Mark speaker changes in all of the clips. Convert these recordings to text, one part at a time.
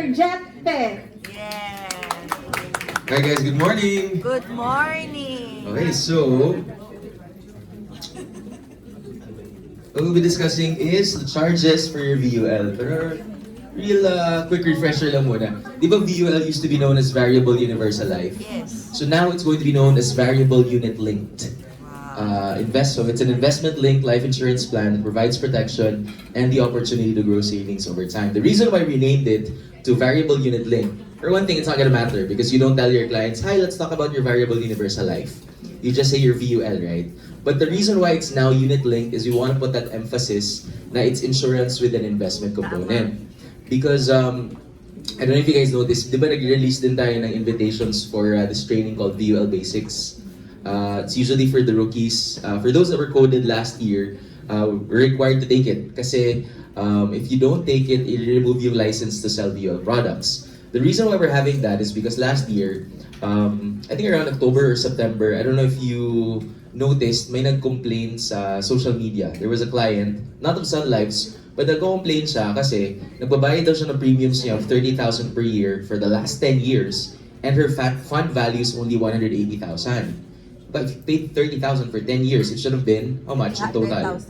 Speaker 1: Mr. Jett Pe.
Speaker 2: Yes.
Speaker 3: Hi guys, good morning!
Speaker 2: Good morning.
Speaker 3: Okay, so what we'll be discussing is the charges for your VUL. Pero real quick refresher lang muna. Di ba VUL used to be known as Variable Universal Life?
Speaker 2: Yes.
Speaker 3: So now it's going to be known as Variable Unit Linked. So it's an investment-linked life insurance plan that provides protection and the opportunity to grow savings over time. The reason why we named it to Variable Unit Linked, for one thing, it's not gonna matter because you don't tell your clients, "Hi, let's talk about your Variable Universal Life." You just say your VUL, right? But the reason why it's now unit linked is we want to put that emphasis na it's insurance with an investment component. Because I don't know if you guys know this, di ba nag-release din tayo ng invitations for this training called VUL Basics. It's usually for the rookies. For those that were coded last year, we're required to take it. Kasi if you don't take it, it'll remove your license to sell VUL products. The reason why we're having that is because last year, I think around October or September, I don't know if you noticed, may nag-complain sa social media. There was a client, not of Sun Lives, but nag-complain siya kasi nagbabayad daw siya ng premiums niya of 30,000 per year for the last 10 years and her fund value is only 180,000. But if you paid 30,000 for 10 years, it should have been how much in total?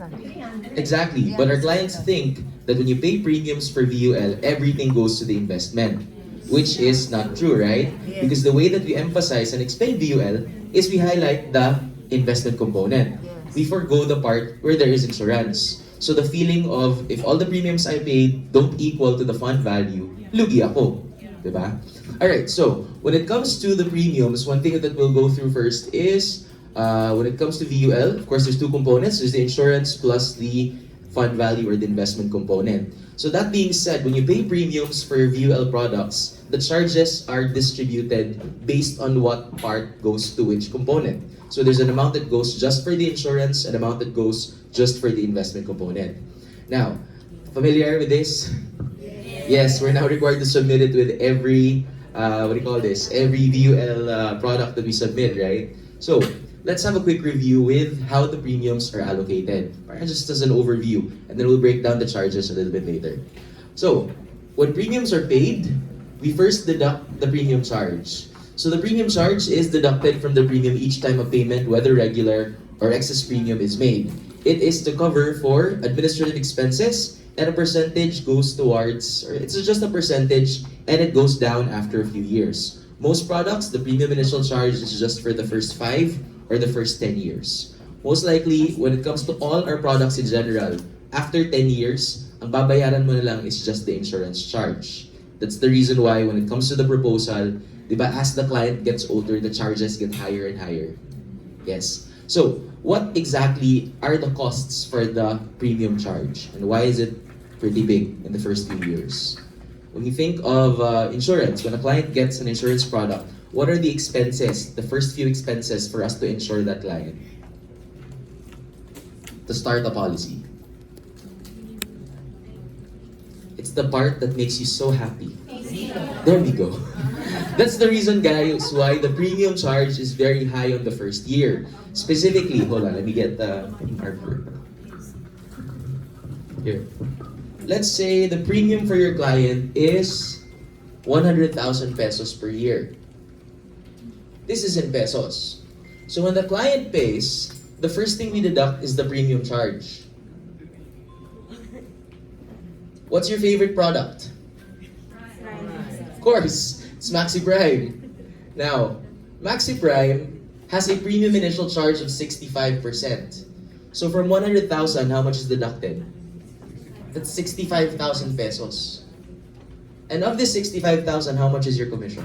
Speaker 3: Exactly. But our clients think that when you pay premiums for VUL, everything goes to the investment, which is not true, right? Because the way that we emphasize and explain VUL is we highlight the investment component. We forgo the part where there is insurance. So the feeling of if all the premiums I paid don't equal to the fund value, lugi ako. Diba? Alright, so when it comes to the premiums, one thing that we'll go through first is when it comes to VUL, of course there's two components. There's the insurance plus the fund value or the investment component. So that being said, when you pay premiums for your VUL products, the charges are distributed based on what part goes to which component. So there's an amount that goes just for the insurance, an amount that goes just for the investment component. Now, familiar with this? Yes, we're now required to submit it with every, every VUL product that we submit, right? So, let's have a quick review with how the premiums are allocated. Just as an overview, and then we'll break down the charges a little bit later. So, when premiums are paid, we first deduct the premium charge. So the premium charge is deducted from the premium each time a payment, whether regular or excess premium is made. It is to cover for administrative expenses, and a percentage goes towards, or it's just a percentage, and it goes down after a few years. Most products, the premium initial charge is just for the first 5 or the first 10 years. Most likely, when it comes to all our products in general, after 10 years, ang babayaran mo na lang is just the insurance charge. That's the reason why when it comes to the proposal, diba, as the client gets older, the charges get higher and higher. Yes. So, what exactly are the costs for the premium charge? And why is it pretty big in the first few years? When you think of insurance, when a client gets an insurance product, what are the expenses, the first few expenses for us to insure that client? To start a policy. It's the part that makes you so happy. There we go. That's the reason, guys, why the premium charge is very high on the first year. Specifically, hold on, let me get the artwork. Here. Let's say the premium for your client is 100,000 pesos per year. This is in pesos. So when the client pays, the first thing we deduct is the premium charge. What's your favorite product? Of course, it's Maxi Prime. Now, Maxi Prime has a premium initial charge of 65%. So from 100,000, how much is deducted? That's 65,000 pesos. And of this 65,000, how much is your commission?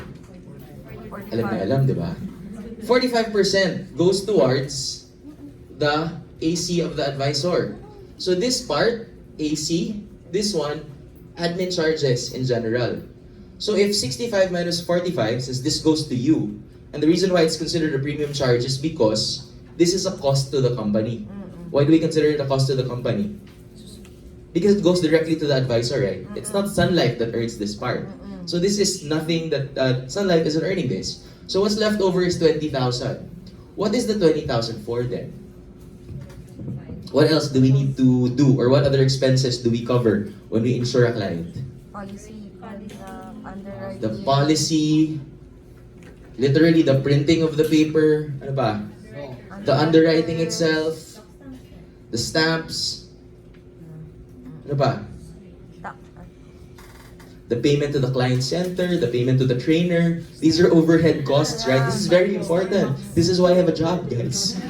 Speaker 3: Alam na alam, di ba? 45% goes towards the AC of the advisor. So this part, AC, this one, admin charges in general. So if 65 minus 45, since this goes to you, and the reason why it's considered a premium charge is because this is a cost to the company. Why do we consider it a cost to the company? Because it goes directly to the advisor, right? It's not Sun Life that earns this part. So this is nothing that Sun Life isn't earning this. So what's left over is 20,000. What is the 20,000 for then? What else do we need to do, or what other expenses do we cover when we insure a client?
Speaker 2: policy for the underwriting.
Speaker 3: The policy, literally the printing of the paper, ano ba? The underwriting itself, the stamps, ano ba? The payment to the client center, the payment to the trainer. These are overhead costs, right? This is very important. This is why I have a job, guys.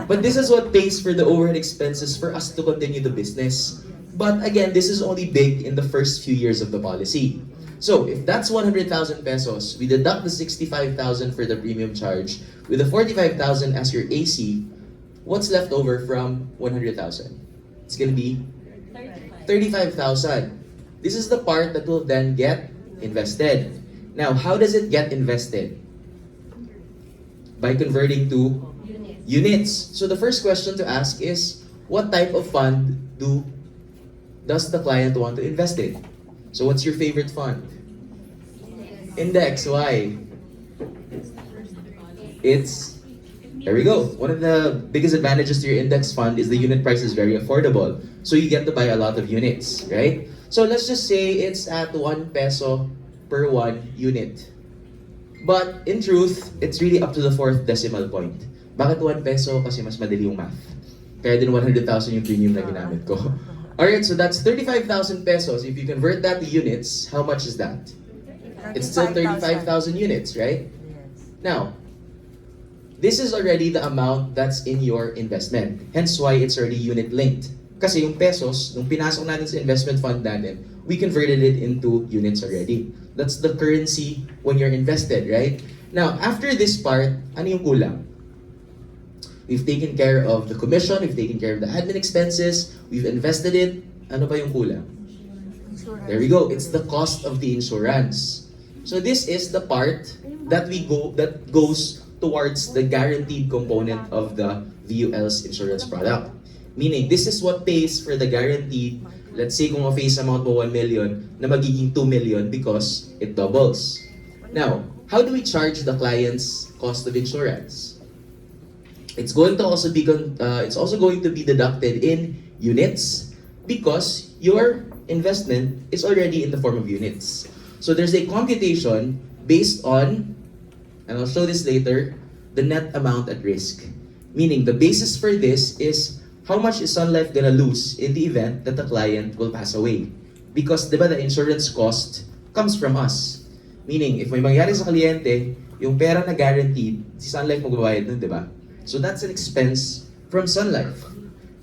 Speaker 3: But this is what pays for the overhead expenses for us to continue the business. But again, this is only big in the first few years of the policy. So if that's 100,000 pesos, we deduct the 65,000 for the premium charge, with the 45,000 as your AC, what's left over from 100,000? It's gonna be 35,000. This is the part that will then get invested. Now, how does it get invested? By converting to units. So the first question to ask is, what type of fund does the client want to invest in? So what's your favorite fund? Index. Why? There we go. One of the biggest advantages to your index fund is the unit price is very affordable. So you get to buy a lot of units, right? So let's just say it's at 1 peso per 1 unit. But in truth, it's really up to the 4th decimal point. Bakit 1 peso? Kasi mas madali yung math. Kaya din 100,000 yung premium na ginamit ko. Alright, so that's 35,000 pesos. If you convert that to units, how much is that? It's still 35,000 units, right?
Speaker 2: Yes.
Speaker 3: Now, this is already the amount that's in your investment. Hence why it's already unit linked. Kasi yung pesos, nung pinasok natin sa investment fund natin, we converted it into units already. That's the currency when you're invested, right? Now, after this part, ano yung kulang? We've taken care of the commission, we've taken care of the admin expenses, we've invested it. Ano pa yung kulang?
Speaker 2: Insurance.
Speaker 3: There we go. It's the cost of the insurance. So this is the part that goes towards the guaranteed component of the VUL's insurance product. Meaning, this is what pays for the guaranteed, let's say kung face amount mo 1 million, na magiging 2 million because it doubles. Now, how do we charge the client's cost of insurance? It's also going to be deducted in units because your investment is already in the form of units. So there's a computation based on, and I'll show this later, the net amount at risk. Meaning, the basis for this is how much is Sun Life gonna lose in the event that the client will pass away? Because, di ba, the insurance cost comes from us. Meaning, if may mangyari sa kliyente, yung pera na guaranteed, si Sun Life magbabayad nun, di ba? So that's an expense from Sun Life.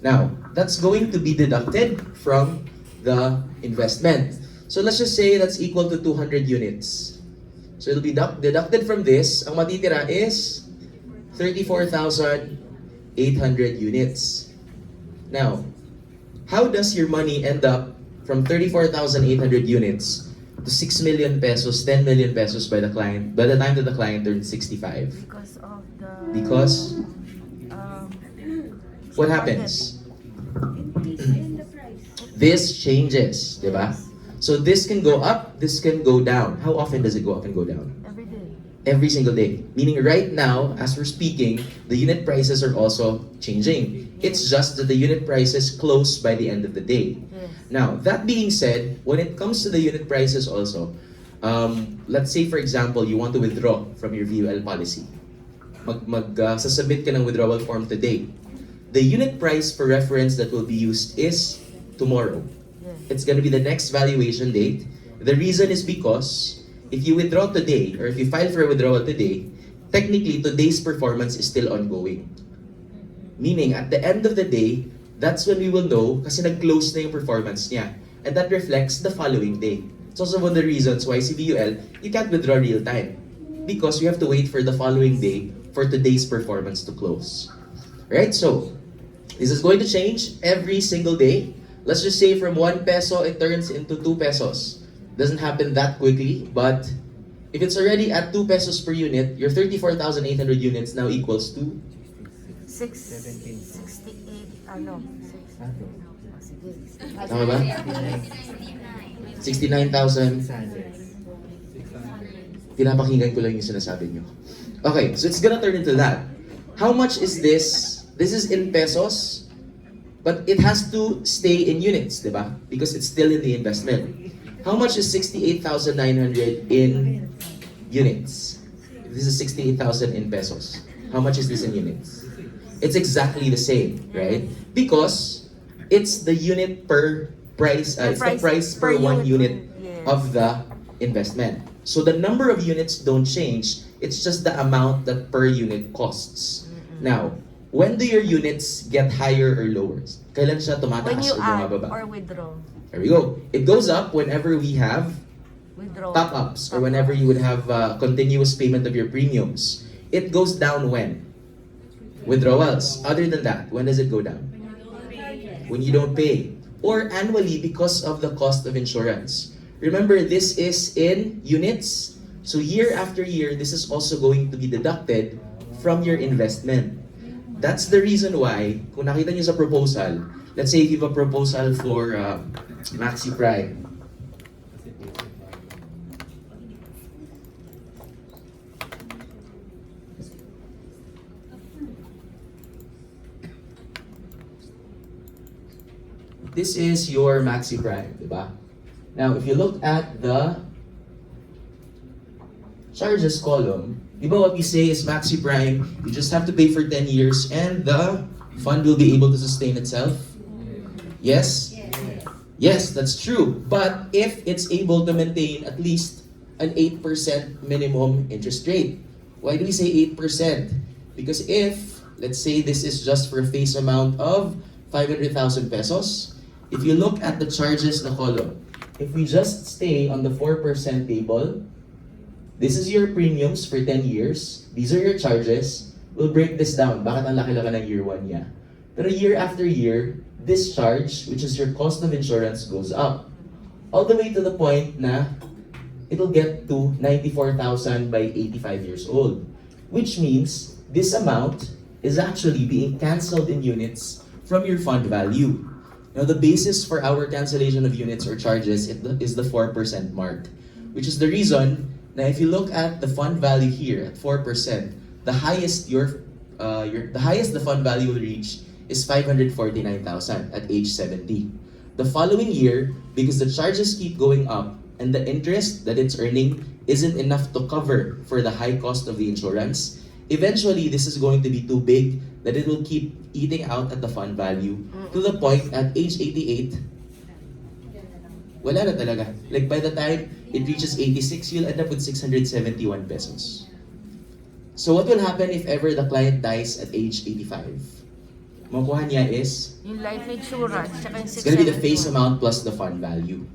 Speaker 3: Now, that's going to be deducted from the investment. So let's just say that's equal to 200 units. So it'll be deducted from this. Ang matitira is 34,800 units. Now, how does your money end up from 34,800 units to 6 million pesos, 10 million pesos by the time that the client turns 65?
Speaker 2: Because of the...
Speaker 3: Because what happens? This changes, di ba? So this can go up, this can go down. How often does it go up and go down?
Speaker 2: Every day.
Speaker 3: Every single day. Meaning right now, as we're speaking, the unit prices are also changing. It's just that the unit prices close by the end of the day.
Speaker 2: Yes.
Speaker 3: Now, that being said, when it comes to the unit prices also, let's say for example, you want to withdraw from your VUL policy. Sasubmit ka ng withdrawal form today. The unit price for reference that will be used is tomorrow. It's going to be the next valuation date. The reason is because if you withdraw today, or if you file for a withdrawal today, technically today's performance is still ongoing. Meaning, at the end of the day, that's when we will know kasi nag-close na yung performance niya. And that reflects the following day. It's also one of the reasons why si VUL, you can't withdraw real time. Because you have to wait for the following day for today's performance to close. Right? So, this is going to change every single day. Let's just say from 1 peso, it turns into 2 pesos. Doesn't happen that quickly, but if it's already at 2 pesos per unit, your 34,800 units now equals to
Speaker 2: 68, ano? Sige.
Speaker 3: Tama ba? 69,000. Pinapakinggan ko lang yung sinasabi nyo. Okay, so it's gonna turn into that. How much is this? This is in pesos, but it has to stay in units, di ba? Because it's still in the investment. How much is 68,900 in units? This is 68,000 in pesos. How much is this in units? It's exactly the same, right? Because it's the unit per price, it's the price per one unit of the investment. So the number of units don't change, it's just the amount that per unit costs. Now, when do your units get higher or lower? Kailan siya
Speaker 2: When
Speaker 3: tumataas
Speaker 2: you
Speaker 3: o
Speaker 2: add
Speaker 3: bumababa?
Speaker 2: or withdraw.
Speaker 3: There we go. It goes up whenever we have
Speaker 2: Withdraw.
Speaker 3: top-ups or whenever you would have continuous payment of your premiums. It goes down when? Withdrawals. Other than that, when does it go down? When you don't pay. Or annually because of the cost of insurance. Remember, this is in units. So year after year, this is also going to be deducted from your investment. That's the reason why, kung nakita niyo sa proposal, let's say if you have a proposal for Maxi Prime. This is your Maxi Prime, diba? Now, if you look at the charges column, diba what we say is Maxi Prime, you just have to pay for 10 years and the fund will be able to sustain itself? Yes? Yes, that's true. But if it's able to maintain at least an 8% minimum interest rate. Why do we say 8%? Because if, let's say this is just for a face amount of 500,000 pesos, if you look at the charges na column, if we just stay on the 4% table, this is your premiums for 10 years, these are your charges, we'll break this down. Bakit ang laki-laki ng year 1 niya? Pero year after year, this charge, which is your cost of insurance, goes up. All the way to the point na it'll get to 94,000 by 85 years old. Which means this amount is actually being canceled in units from your fund value. Now, the basis for our cancellation of units or charges is the 4% mark, which is the reason na if you look at the fund value here at 4%, the highest the highest the fund value will reach is 549,000 at age 70. The following year, because the charges keep going up and the interest that it's earning isn't enough to cover for the high cost of the insurance, eventually this is going to be too big that it will keep eating out at the fund value to the point at age 88, wala na talaga. Like by the time it reaches 86, you'll end up with 671 pesos. So what will happen if ever the client dies at age 85? Makuha niya is,
Speaker 2: Yung life insurance, tsaka yung
Speaker 3: it's gonna be the face
Speaker 2: 671.
Speaker 3: amount plus the fund value.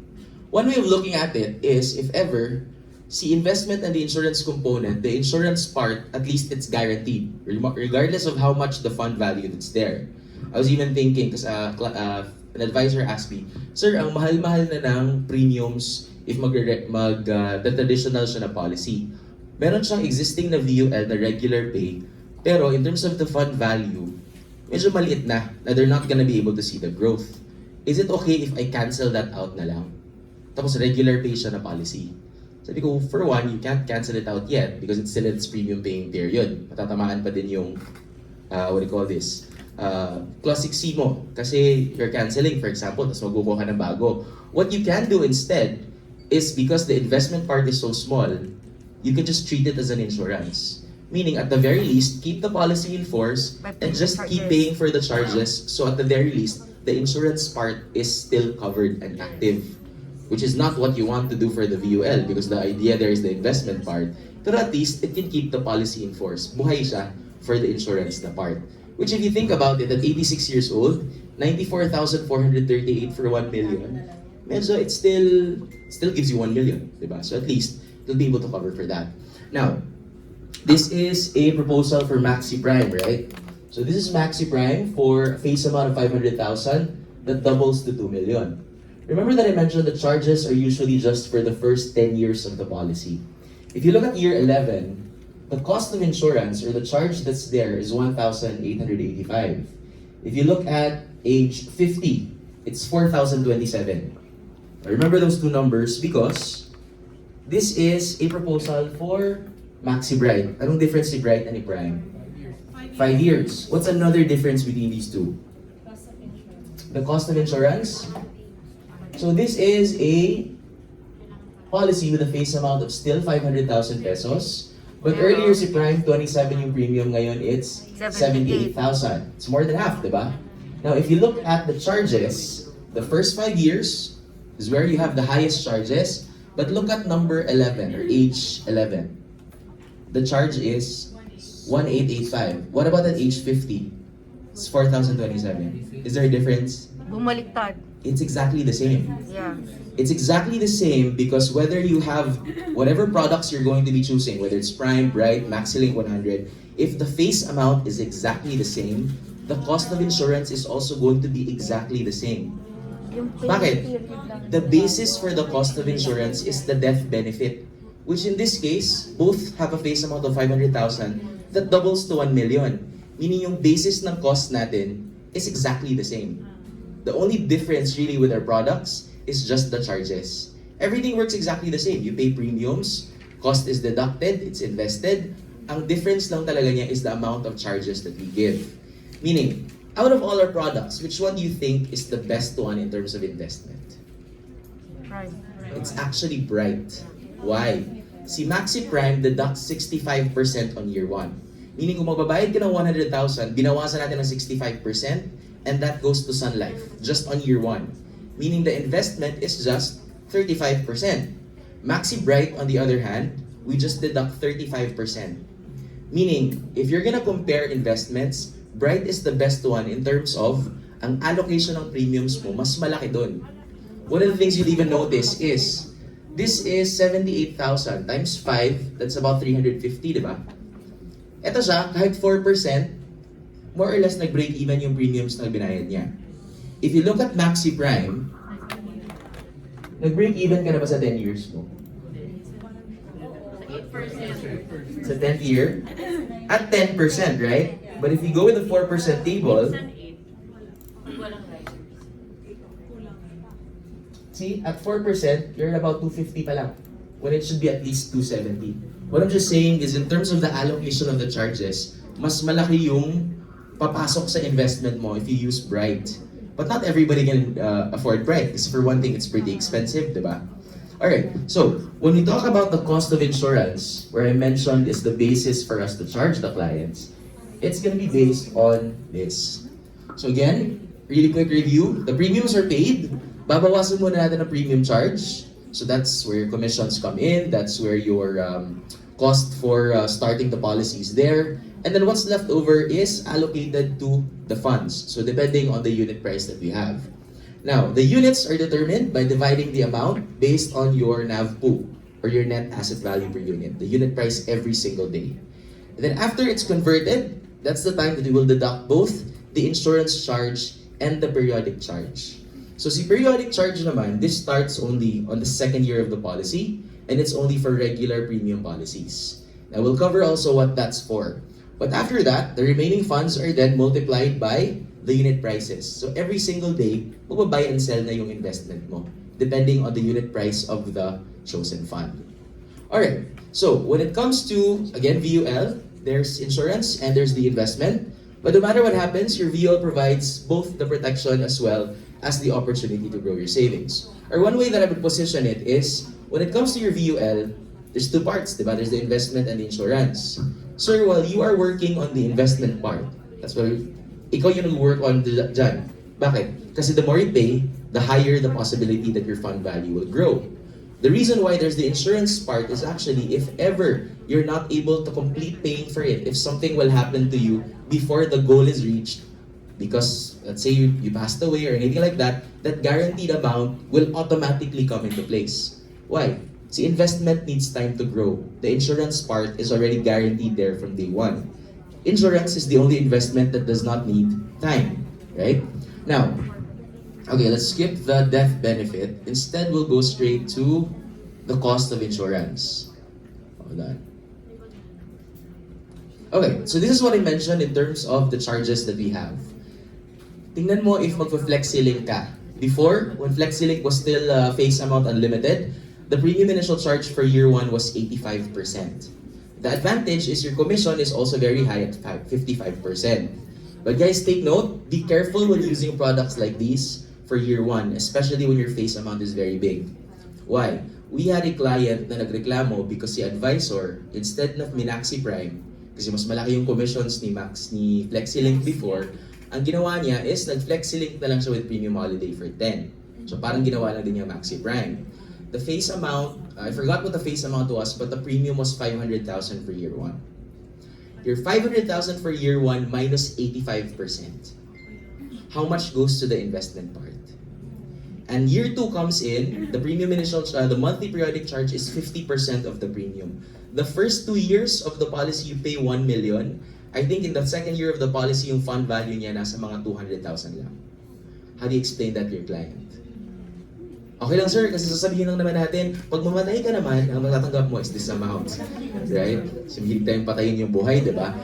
Speaker 3: One way of looking at it is, if ever, see investment and the insurance component, the insurance part, at least it's guaranteed, regardless of how much the fund value that's there. I was even thinking, because an advisor asked me, Sir, ang mahal-mahal na ng premiums if traditional siya na policy. Meron siyang existing na VUL na regular pay, pero in terms of the fund value, medyo maliit na they're not gonna be able to see the growth. Is it okay if I cancel that out na lang? Tapos regular pay siya na policy. Sabi ko, for one, you can't cancel it out yet because it's still in its premium paying period. Matatamaan pa din yung, what do you call this? Classic C mo. Kasi you're canceling, for example, tapos magbubuo ka ng bago. What you can do instead is, because the investment part is so small, you can just treat it as an insurance. Meaning, at the very least, keep the policy in force and just keep paying for the charges. So at the very least, the insurance part is still covered and active. Which is not what you want to do for the VUL because the idea there is the investment part. Pero at least, it can keep the policy in force. Buhay siya for the insurance na part. Which if you think about it, at 86 years old, 94,438 for 1 million, medyo it still gives you 1 million, diba? So at least, you'll be able to cover for that. Now, this is a proposal for Maxi Prime, right? So this is Maxi Prime for a face amount of 500,000 that doubles to 2 million. Remember that I mentioned the charges are usually just for the first 10 years of the policy. If you look at year 11, the cost of insurance or the charge that's there is 1,885. If you look at age 50, it's 4,027. Remember those two numbers because this is a proposal for Maxi Bright. Anong difference ni Bright and ni Prime? 5 years. What's another difference between these two? The cost of insurance. So this is a policy with a face amount of still 500,000 pesos. But
Speaker 2: Yeah.
Speaker 3: earlier si Prime, 27 yung premium, ngayon it's 78,000. It's more than half, diba? Now, if you look at the charges, the first 5 years is where you have the highest charges. But look at number 11 or age 11. The charge is 1,885. What about at age 50? It's 4,027. Is there a difference?
Speaker 2: Bumaliktad.
Speaker 3: It's exactly the same.
Speaker 2: Yeah.
Speaker 3: It's exactly the same because whether you have whatever products you're going to be choosing, whether it's Prime, Bright, MaxiLink 100, if the face amount is exactly the same, the cost of insurance is also going to be exactly the same. Bakit? The basis for the cost of insurance is the death benefit, which in this case, both have a face amount of 500,000 that doubles to 1 million. Meaning yung basis ng cost natin is exactly the same. The only difference really with our products is just the charges. Everything works exactly the same. You pay premiums, cost is deducted, it's invested. Ang difference lang talaga niya is the amount of charges that we give. Meaning, out of all our products, which one do you think is the best one in terms of investment?
Speaker 2: Right.
Speaker 3: It's actually Bright. Why? Si Maxi Prime deducts 65% on year 1. Meaning kung magbabayad ka ng 100,000, binawasan natin ng 65%, and that goes to Sun Life, just on year 1. Meaning the investment is just 35%. Maxi Bright, on the other hand, we just deduct 35%. Meaning, if you're gonna compare investments, Bright is the best one in terms of ang allocation ng premiums mo, mas malaki dun. One of the things you'll even notice is, this is 78,000 times 5, that's about 350, di ba? Ito siya, kahit 4%, more or less nag-break even yung premiums na binayad niya. If you look at Maxi Prime, nag-break even ka na ba sa 10 years mo? Sa 10th year? At 10%, right? But if you go with the 4% table, see, at 4%, you're at about 250 pa lang, when it should be at least 270. What I'm just saying is, in terms of the allocation of the charges, mas malaki yung papasok sa investment mo if you use Bright. But not everybody can afford Bright, because for one thing, it's pretty expensive, di ba? Alright, so when we talk about the cost of insurance, where I mentioned is the basis for us to charge the clients, it's gonna be based on this. So again, really quick review. The premiums are paid. Babawasan muna natin ang premium charge. So that's where your commissions come in. That's where your cost for starting the policy is there. And then what's left over is allocated to the funds. So depending on the unit price that we have. Now, the units are determined by dividing the amount based on your NAV pool, or your net asset value per unit, the unit price every single day. And then after it's converted, that's the time that we will deduct both the insurance charge and the periodic charge. So si periodic charge naman, this starts only on the 2nd year of the policy, and it's only for regular premium policies. Now we'll cover also what that's for. But after that, the remaining funds are then multiplied by the unit prices. So every single day, buy and sell na yung investment mo, depending on the unit price of the chosen fund. Alright, so when it comes to, again, VUL, there's insurance and there's the investment. But no matter what happens, your VUL provides both the protection as well as the opportunity to grow your savings. Or one way that I would position it is, when it comes to your VUL, there's two parts, diba? There's the investment and the insurance. Sir, while you are working on the investment part, that's why ikaw yung nag-work on dyan. Bakit? Kasi the more you pay, the higher the possibility that your fund value will grow. The reason why there's the insurance part is actually if ever you're not able to complete paying for it, if something will happen to you before the goal is reached, because let's say you passed away or anything like that, that guaranteed amount will automatically come into place. Why? See, investment needs time to grow. The insurance part is already guaranteed there from day one. Insurance is the only investment that does not need time, right? Now, okay, let's skip the death benefit. Instead, we'll go straight to the cost of insurance. Hold on. Okay, so this is what I mentioned in terms of the charges that we have. Tingnan mo if magpa-flexi-link ka. Before, when flexi-link was still face amount unlimited, the premium initial charge for year 1 was 85%. The advantage is your commission is also very high at 55%. But guys, take note, be careful when using products like these for year 1, especially when your face amount is very big. Why? we had a client na nagreklamo because si advisor, instead na Minaxi Prime, kasi mas malaki yung commissions ni FlexiLink before, ang ginawa niya is nag-FlexiLink na lang siya with Premium Holiday for 10. So parang ginawa lang din niya Maxi Prime. The face amount, I forgot what the face amount was, but the premium was 500,000 for year 1. Your 500,000 for year 1 minus 85%. How much goes to the investment part? And year 2 comes in, the premium initial, the monthly periodic charge is 50% of the premium. The first 2 years of the policy, you pay 1 million. I think in the second year of the policy, yung fund value niya nasa mga 200,000 lang. How do you explain that to your client? Okay lang sir, kasi sasabihin lang naman natin, pag mamatay ka naman, ang matatanggap mo is this amount. Right? So hindi tayong patayin yung buhay, di ba?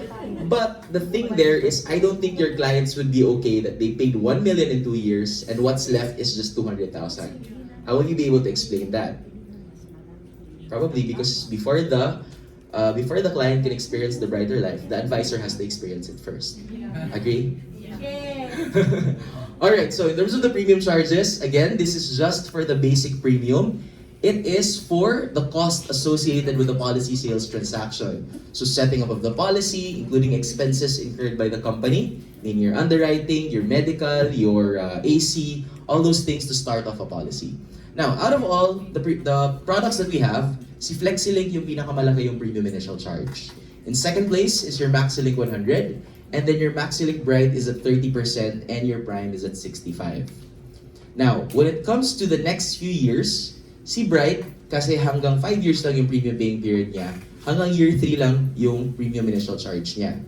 Speaker 3: But the thing there is, I don't think your clients would be okay that they paid 1 million in 2 years and what's left is just 200,000. How will you be able to explain that? Probably because before the client can experience the brighter life, the advisor has to experience it first. Agree? Yeah. Alright, so in terms of the premium charges, again, this is just for the basic premium. It is for the cost associated with the policy sales transaction. So setting up of the policy, including expenses incurred by the company, meaning your underwriting, your medical, your AC, all those things to start off a policy. Now, out of all the products that we have, si FlexiLink yung pinakamalaki yung premium initial charge. In second place is your MaxiLink 100, and then your MaxiLink Bright is at 30% and your Prime is at 65%. Now, when it comes to the next few years, si Bright, kasi hanggang 5 years lang yung premium paying period niya, hanggang year 3 lang yung premium initial charge niya.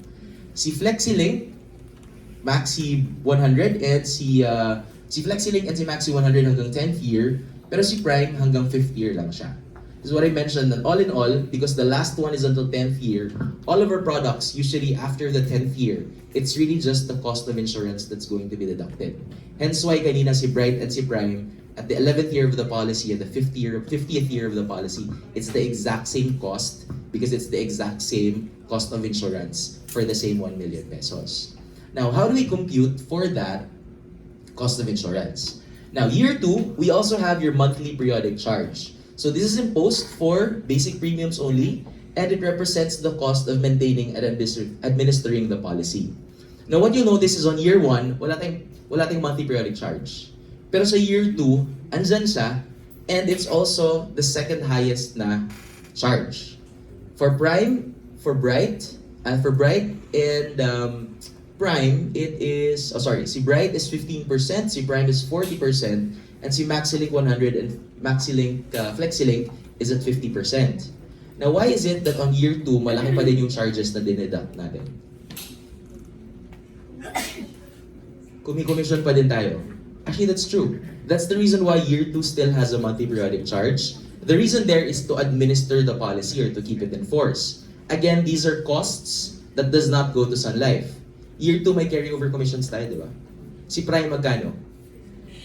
Speaker 3: Si FlexiLink, Maxi 100, and si FlexiLink and si Maxi 100 hanggang 10th year, pero si Prime hanggang 5th year lang siya. This is what I mentioned, that all in all, because the last one is until 10th year, all of our products, usually after the 10th year, it's really just the cost of insurance that's going to be deducted. Hence why kanina si Bright and si Prime, at the 11th year of the policy and the 50th year of the policy, it's the exact same cost because it's the exact same cost of insurance for the same 1 million pesos. Now, how do we compute for that cost of insurance? Now, year 2, we also have your monthly periodic charge. So this is imposed for basic premiums only, and it represents the cost of maintaining and administering the policy. Now what you'll notice is on year 1, wala tayong monthly periodic charge. Pero sa year 2, andyan siya, and it's also the second highest na charge. For Bright and Prime, it is, si Bright is 15%, si Prime is 40%, and si MaxiLink 100 and MaxiLink FlexiLink is at 50%. Now, why is it that on year 2, malaki pa din yung charges na dineduct natin? Kumi-commission pa din tayo. Actually, that's true. That's the reason why year 2 still has a monthly periodic charge. The reason there is to administer the policy or to keep it in force. Again, these are costs that does not go to Sun Life. Year 2 may carryover commissions tayo, di ba? Si Prime magkano?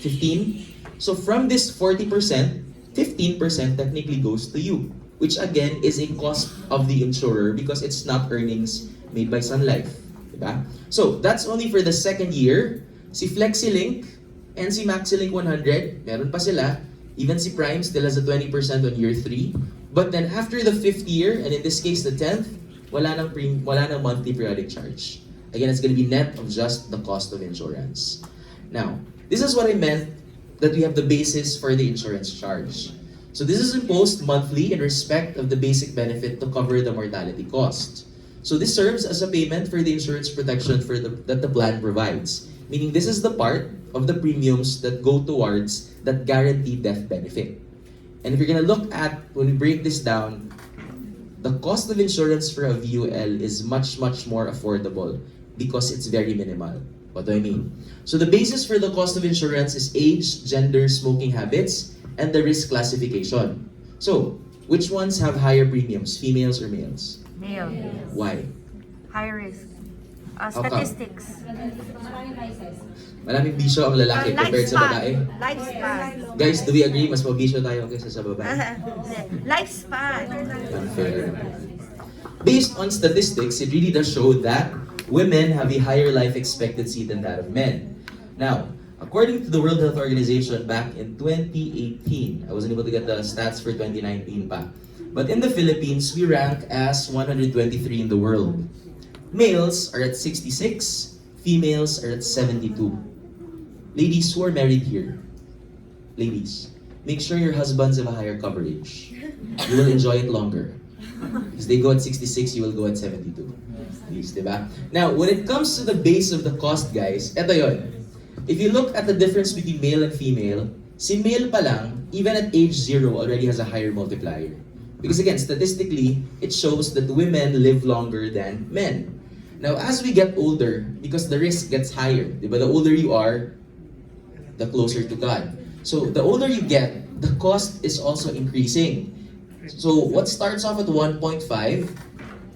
Speaker 3: 15? So from this 40%, 15% technically goes to you, which again is a cost of the insurer because it's not earnings made by Sun Life. Diba? So that's only for the second year. Si FlexiLink and si MaxiLink 100, meron pa sila. Even si Prime still has a 20% on year 3. But then after the 5th year, and in this case the 10th, wala nang monthly periodic charge. Again, it's going to be net of just the cost of insurance. Now, this is what I meant that we have the basis for the insurance charge. So this is imposed monthly in respect of the basic benefit to cover the mortality cost. So this serves as a payment for the insurance protection that the plan provides. Meaning this is the part of the premiums that go towards that guaranteed death benefit. And if you're gonna look at, when we break this down, the cost of insurance for a VUL is much more affordable because it's very minimal. What do I mean? So the basis for the cost of insurance is age, gender, smoking habits, and the risk classification. So, which ones have higher premiums, females or males?
Speaker 2: Male.
Speaker 3: Why?
Speaker 2: High risk.
Speaker 3: How come?
Speaker 2: Statistics.
Speaker 3: Maraming bisyo ang lalaki compared sa babae.
Speaker 2: Lifespan.
Speaker 3: Guys, do we agree? Mas mabisyo tayo kaysa sa babae.
Speaker 2: Lifespan.
Speaker 3: Unfair. Based on statistics, it really does show that women have a higher life expectancy than that of men. Now, According to the World Health Organization back in 2018, I wasn't able to get the stats for 2019 pa. But in the Philippines, we rank as 123 in the world. Males are at 66, females are at 72. Ladies who are married here, ladies, make sure your husbands have a higher coverage. You will enjoy it longer. Because they go at 66, you will go at 72. Please, diba? Now, when it comes to the base of the cost, guys, eto yun. If you look at the difference between male and female, si male pa lang, even at age 0, already has a higher multiplier. Because again, statistically, it shows that women live longer than men. Now, as we get older, because the risk gets higher, diba? The older you are, the closer to God. So, the older you get, the cost is also increasing. So, what starts off at 1.5,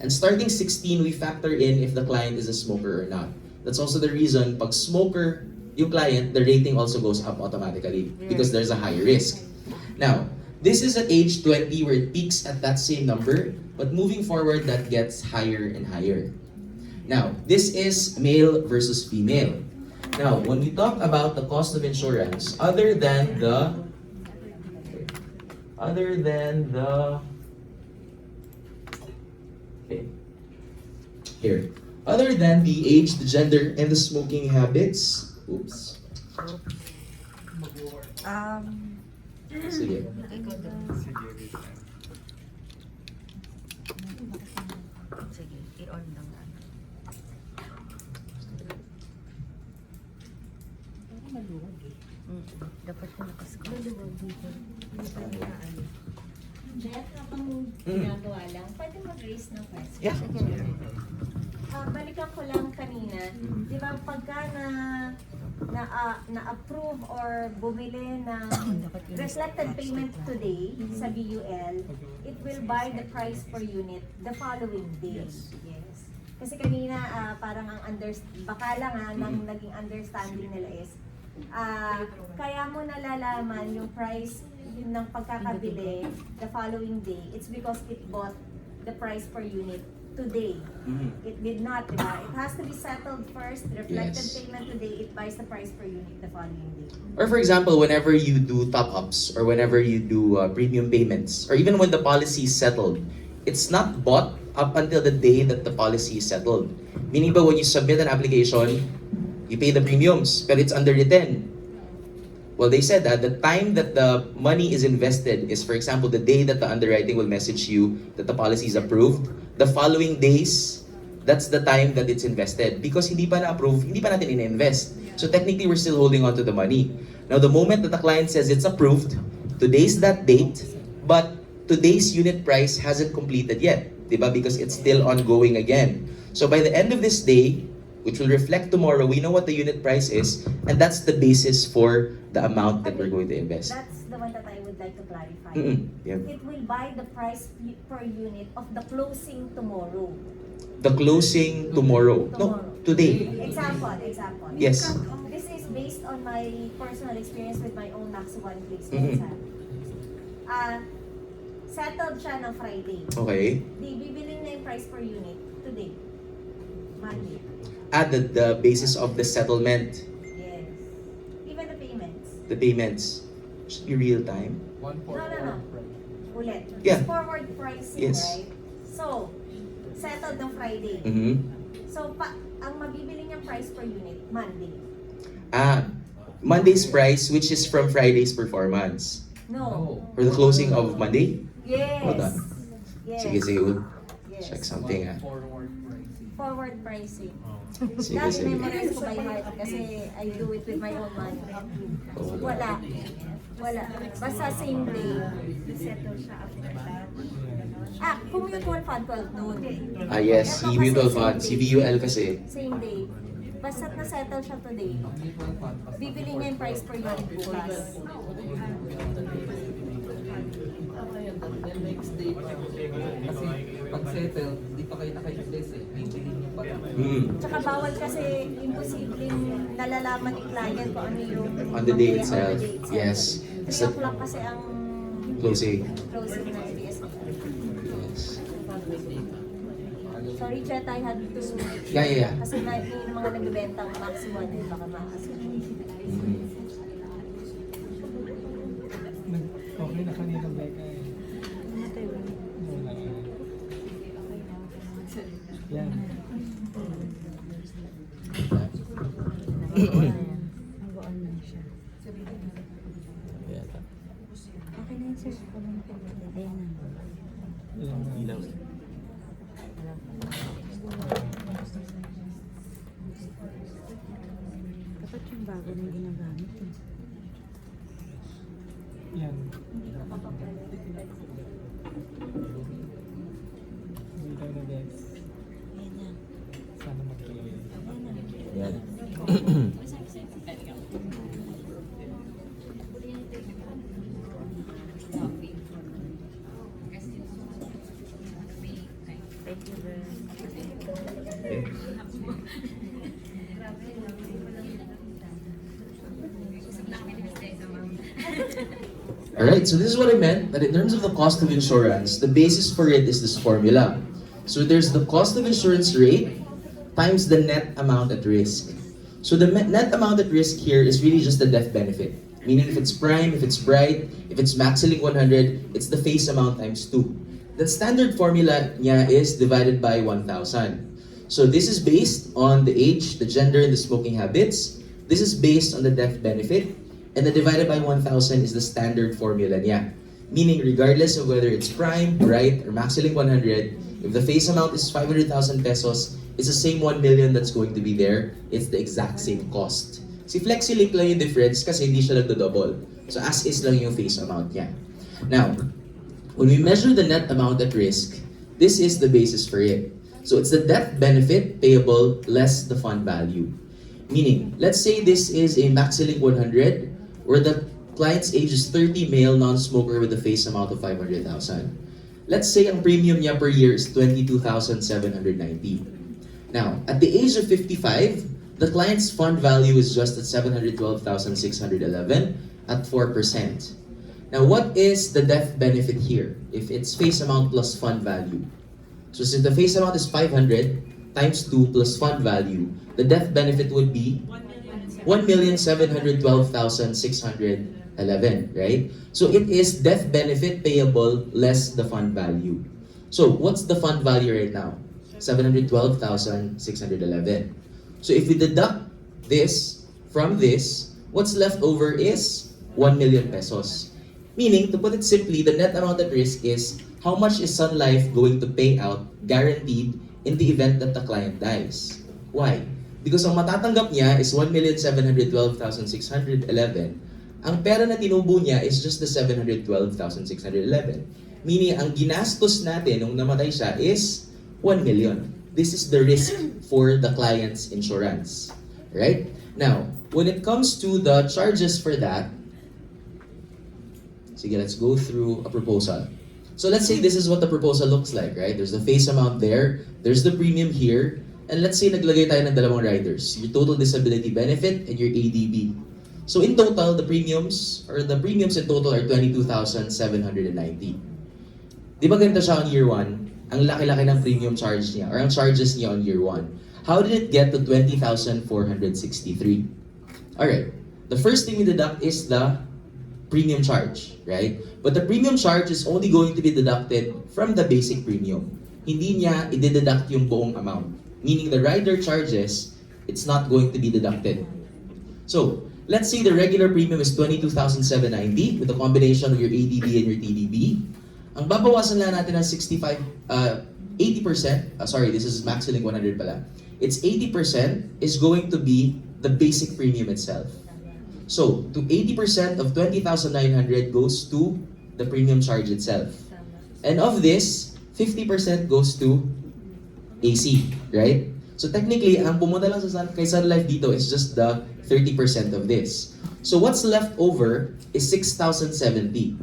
Speaker 3: and starting 16, we factor in if the client is a smoker or not. That's also the reason, pag smoker yung client, the rating also goes up automatically because there's a higher risk. Now, this is at age 20 where it peaks at that same number, but moving forward, that gets higher and higher. Now, this is male versus female. Now, when we talk about the cost of insurance, other than the age, the gender, and the smoking habits. Oops. Sige.
Speaker 2: Sige, i-on lang. Dapat ko nakasko.
Speaker 1: Jet, kapag ginagawa lang, pwede mag-raise ng question.
Speaker 3: Yeah.
Speaker 1: Balikan ko lang kanina, di ba pagka na-approve or bumili ng reflected payment today sa VUL, it will buy the price per unit the following day. Yes. Kasi kanina parang baka lang nang naging understanding nila is, kaya mo nalalaman yung price ng pagkakabili the following day, it's because it bought the price per unit today. It did not, diba? It has to be settled first, reflected payment today, it buys the price per unit the following day.
Speaker 3: Or for example, whenever you do top-ups or whenever you do premium payments, or even when the policy is settled, it's not bought up until the day that the policy is settled. Meaning ba when you submit an application, you pay the premiums, but it's underwritten. Well, they said that the time that the money is invested is, for example, the day that the underwriting will message you that the policy is approved. The following days, that's the time that it's invested. Because hindi pa na-approve, hindi pa natin in-invest. So technically, we're still holding on to the money. Now, the moment that the client says it's approved, today's that date, but today's unit price hasn't completed yet. Diba? Because it's still ongoing again. So by the end of this day, which will reflect tomorrow, we know what the unit price is, and that's the basis for the amount that we're going to invest.
Speaker 1: That's the one that I would like to clarify.
Speaker 3: Yeah.
Speaker 1: It will buy the price per unit of the closing tomorrow.
Speaker 3: The closing tomorrow. No, today.
Speaker 1: Example.
Speaker 3: Yes.
Speaker 1: This is based on my personal experience with my own Max 1 placement. Settled siya ng Friday.
Speaker 3: Okay.
Speaker 1: Di bibili na yung price per unit today. Monday.
Speaker 3: At the basis of the settlement,
Speaker 1: Yes. Even the payments.
Speaker 3: the payments should be real time.
Speaker 1: No. Ulit.
Speaker 3: Yeah.
Speaker 1: It's forward pricing,
Speaker 3: Yes.
Speaker 1: right? So, settled ng Friday. So, ang mabibili niyang price per unit, Monday.
Speaker 3: Monday's price, which is from Friday's performance.
Speaker 1: No.
Speaker 3: For the closing of Monday?
Speaker 1: Yes.
Speaker 3: Hold on.
Speaker 1: Yes.
Speaker 3: Sige, we'll
Speaker 1: Yes.
Speaker 3: check something.
Speaker 1: Forward pricing.
Speaker 3: Sige,
Speaker 1: Dati
Speaker 3: sige.
Speaker 1: memorize ko by heart kasi I do it with my own money. Wala. Basta same day. Settle siya after that. Kung mutual fund, 12 noon.
Speaker 3: Yes,
Speaker 1: Ito
Speaker 3: si
Speaker 1: kasi
Speaker 3: mutual
Speaker 1: same
Speaker 3: fund,
Speaker 1: day.
Speaker 3: si VUL kasi.
Speaker 1: Same day. Basta na-settle siya today. Bibili niya yung price per unit bukas.
Speaker 4: Then next day, kasi pag settle, di pa kayo naka-invest eh. Bibili niyo pa.
Speaker 1: Tsaka bawal kasi imposibleng nalalaman ni client kung ano yung
Speaker 3: On the day
Speaker 1: mamaya,
Speaker 3: itself. Yes.
Speaker 1: 3 o'clock kasi ang
Speaker 3: Closing.
Speaker 1: closing na ABS.
Speaker 3: Yes.
Speaker 1: Sorry, Chet, I had to...
Speaker 3: Yeah.
Speaker 1: Kasi may mga nagbebenta ang Max 1 baka makasya.
Speaker 2: Nag-on lang siya.
Speaker 3: Ayan.
Speaker 2: Okay na yun, sir. Ayan na.
Speaker 3: Ilaw.
Speaker 2: Dapat yung bago na ginagamit.
Speaker 5: Yan. Dito na guys.
Speaker 2: Ayan na.
Speaker 5: Sana mag-play.
Speaker 2: Ayan na.
Speaker 3: Ayan.
Speaker 2: Thank you, sir.
Speaker 3: Alright, so this is what I meant, that in terms of the cost of insurance, the basis for it is this formula. So there's the cost of insurance rate times the net amount at risk. So the net amount at risk here is really just the death benefit. Meaning if it's prime, if it's bright, if it's maxilling 100, it's the face amount times 2. The standard formula niya is divided by 1,000. So this is based on the age, the gender, and the smoking habits. This is based on the death benefit. And the divided by 1,000 is the standard formula niya. Meaning regardless of whether it's prime, bright, or maxilling 100, if the face amount is 500,000 pesos, it's the same 1 million that's going to be there. It's the exact same cost. Si FlexiLink lang yung difference kasi hindi siya nagdo-double. So as is lang yung face amount niya. Now, when we measure the net amount at risk, this is the basis for it. So it's the death benefit payable less the fund value. Meaning, let's say this is a maxilling 100 where the client's age is 30, male, non-smoker with a face amount of 500,000. Let's say ang premium niya per year is 22,790. Now, at the age of 55, the client's fund value is just at 712,611 at 4%. Now, what is the death benefit here if it's face amount plus fund value? So since the face amount is 500 times 2 plus fund value, the death benefit would be 1,712,611, right? So it is death benefit payable less the fund value. So what's the fund value right now? 712,611. So if we deduct this from this, what's left over is 1 million pesos. Meaning, to put it simply, the net amount at risk is how much is Sun Life going to pay out guaranteed in the event that the client dies. Why? Because ang matatanggap niya is 1,712,611. Ang pera na tinubo niya is just the 712,611. Meaning, ang ginastos natin nung namatay siya is 1 million. This is the risk for the client's insurance. Right? Now, when it comes to the charges for that, sige, let's go through a proposal. So let's say this is what the proposal looks like, right? There's the face amount there, there's the premium here, and let's say naglagay tayo ng dalawang riders, your total disability benefit and your ADB. So in total, the premiums in total are 22,790. Di ba ganito siya on year 1? Ang laki-laki ng premium charge niya, or ang charges niya on year 1. How did it get to 20,463? Alright, the first thing we deduct is the premium charge, right? But the premium charge is only going to be deducted from the basic premium. Hindi niya i-deduct yung buong amount. Meaning the rider charges, it's not going to be deducted. So, let's say the regular premium is 22,790 with a combination of your ADB and your TDB. Ang babawasan lang natin ng 80%, sorry, this is maxilling 100 pala. It's 80% is going to be the basic premium itself. So, to 80% of 20,900 goes to the premium charge itself. And of this, 50% goes to AC, right? So technically, ang pumunta lang kay Sun Life dito is just the 30% of this. So what's left over is 6,070.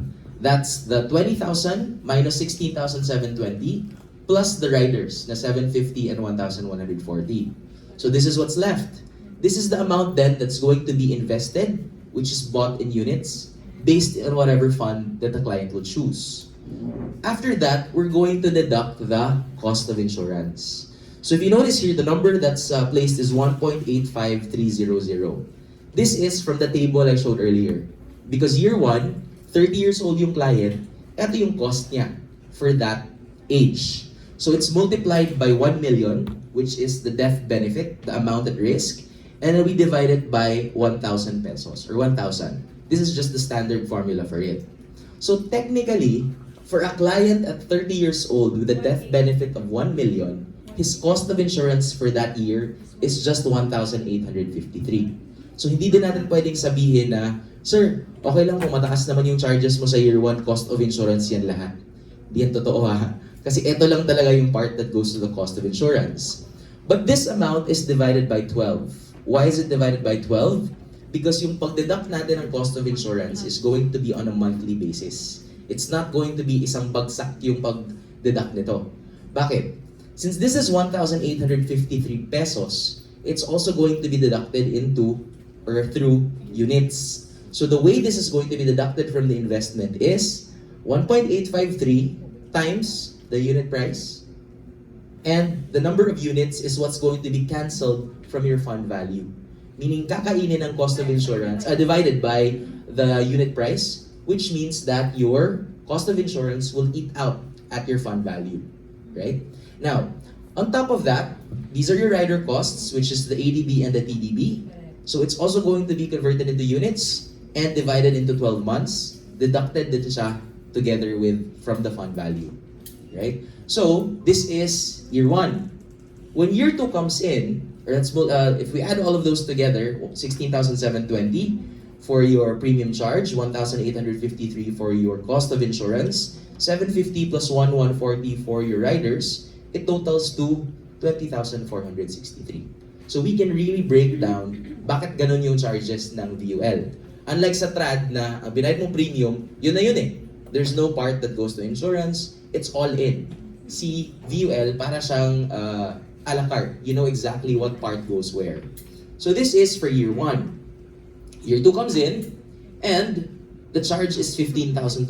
Speaker 3: That's the 20,000 minus 16,720 plus the riders na 750 and 1,140. So this is what's left. This is the amount then that's going to be invested, which is bought in units, based on whatever fund that the client will choose. After that, we're going to deduct the cost of insurance. So if you notice here, the number that's placed is 1.85300. This is from the table I showed earlier. Because year 1, 30 years old yung client, ito yung cost niya for that age. So it's multiplied by 1 million, which is the death benefit, the amount at risk. and then we divide it by 1,000 pesos or 1,000. This is just the standard formula for it. So technically, for a client at 30 years old with a death benefit of 1 million, his cost of insurance for that year is just 1,853. So hindi din natin pwedeng sabihin na, sir, okay lang kung mataas naman yung charges mo sa year 1, cost of insurance yan lahat. Di yan totoo ha. Kasi ito lang talaga yung part that goes to the cost of insurance. But this amount is divided by 12. Why is it divided by 12? Because yung pag-deduct natin ng cost of insurance is going to be on a monthly basis. It's not going to be isang bagsak yung pag-deduct nito. Bakit? Since this is 1,853 pesos, it's also going to be deducted into or through units. So the way this is going to be deducted from the investment is 1.853 times the unit price, and the number of units is what's going to be cancelled from your fund value. Meaning kakainin ng cost of insurance divided by the unit price, which means that your cost of insurance will eat out at your fund value, right? Now, on top of that, these are your rider costs, which is the ADB and the TDB. So it's also going to be converted into units and divided into 12 months, deducted dito siya together with from the fund value, right? So this is year 1. When year 2 comes in, or if we add all of those together, 16,720 for your premium charge, 1,853 for your cost of insurance, 750 plus 1,140 for your riders, it totals to 20,463. So we can really break down bakit ganun yung charges ng VUL. Unlike sa trad na binayad mong premium, yun na yun eh. There's no part that goes to insurance, it's all in. Si VUL, para siyang a la carte. You know exactly what part goes where. So this is for year 1. Year 2 comes in, and the charge is 15,241.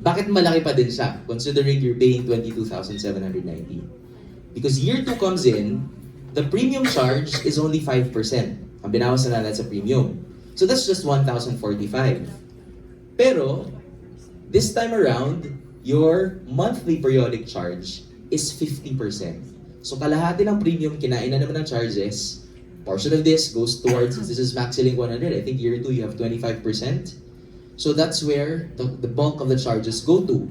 Speaker 3: Bakit malaki pa din siya, considering you're paying 22,790? Because year 2 comes in, the premium charge is only 5%. Ang binawas na natin sa premium. So that's just 1,045. Pero, this time around, your monthly periodic charge is 50%. So kalahati ng premium, kinain na naman ng charges. Portion of this goes towards, this is MaxiLink 100, I think year 2 you have 25%. So that's where the bulk of the charges go to.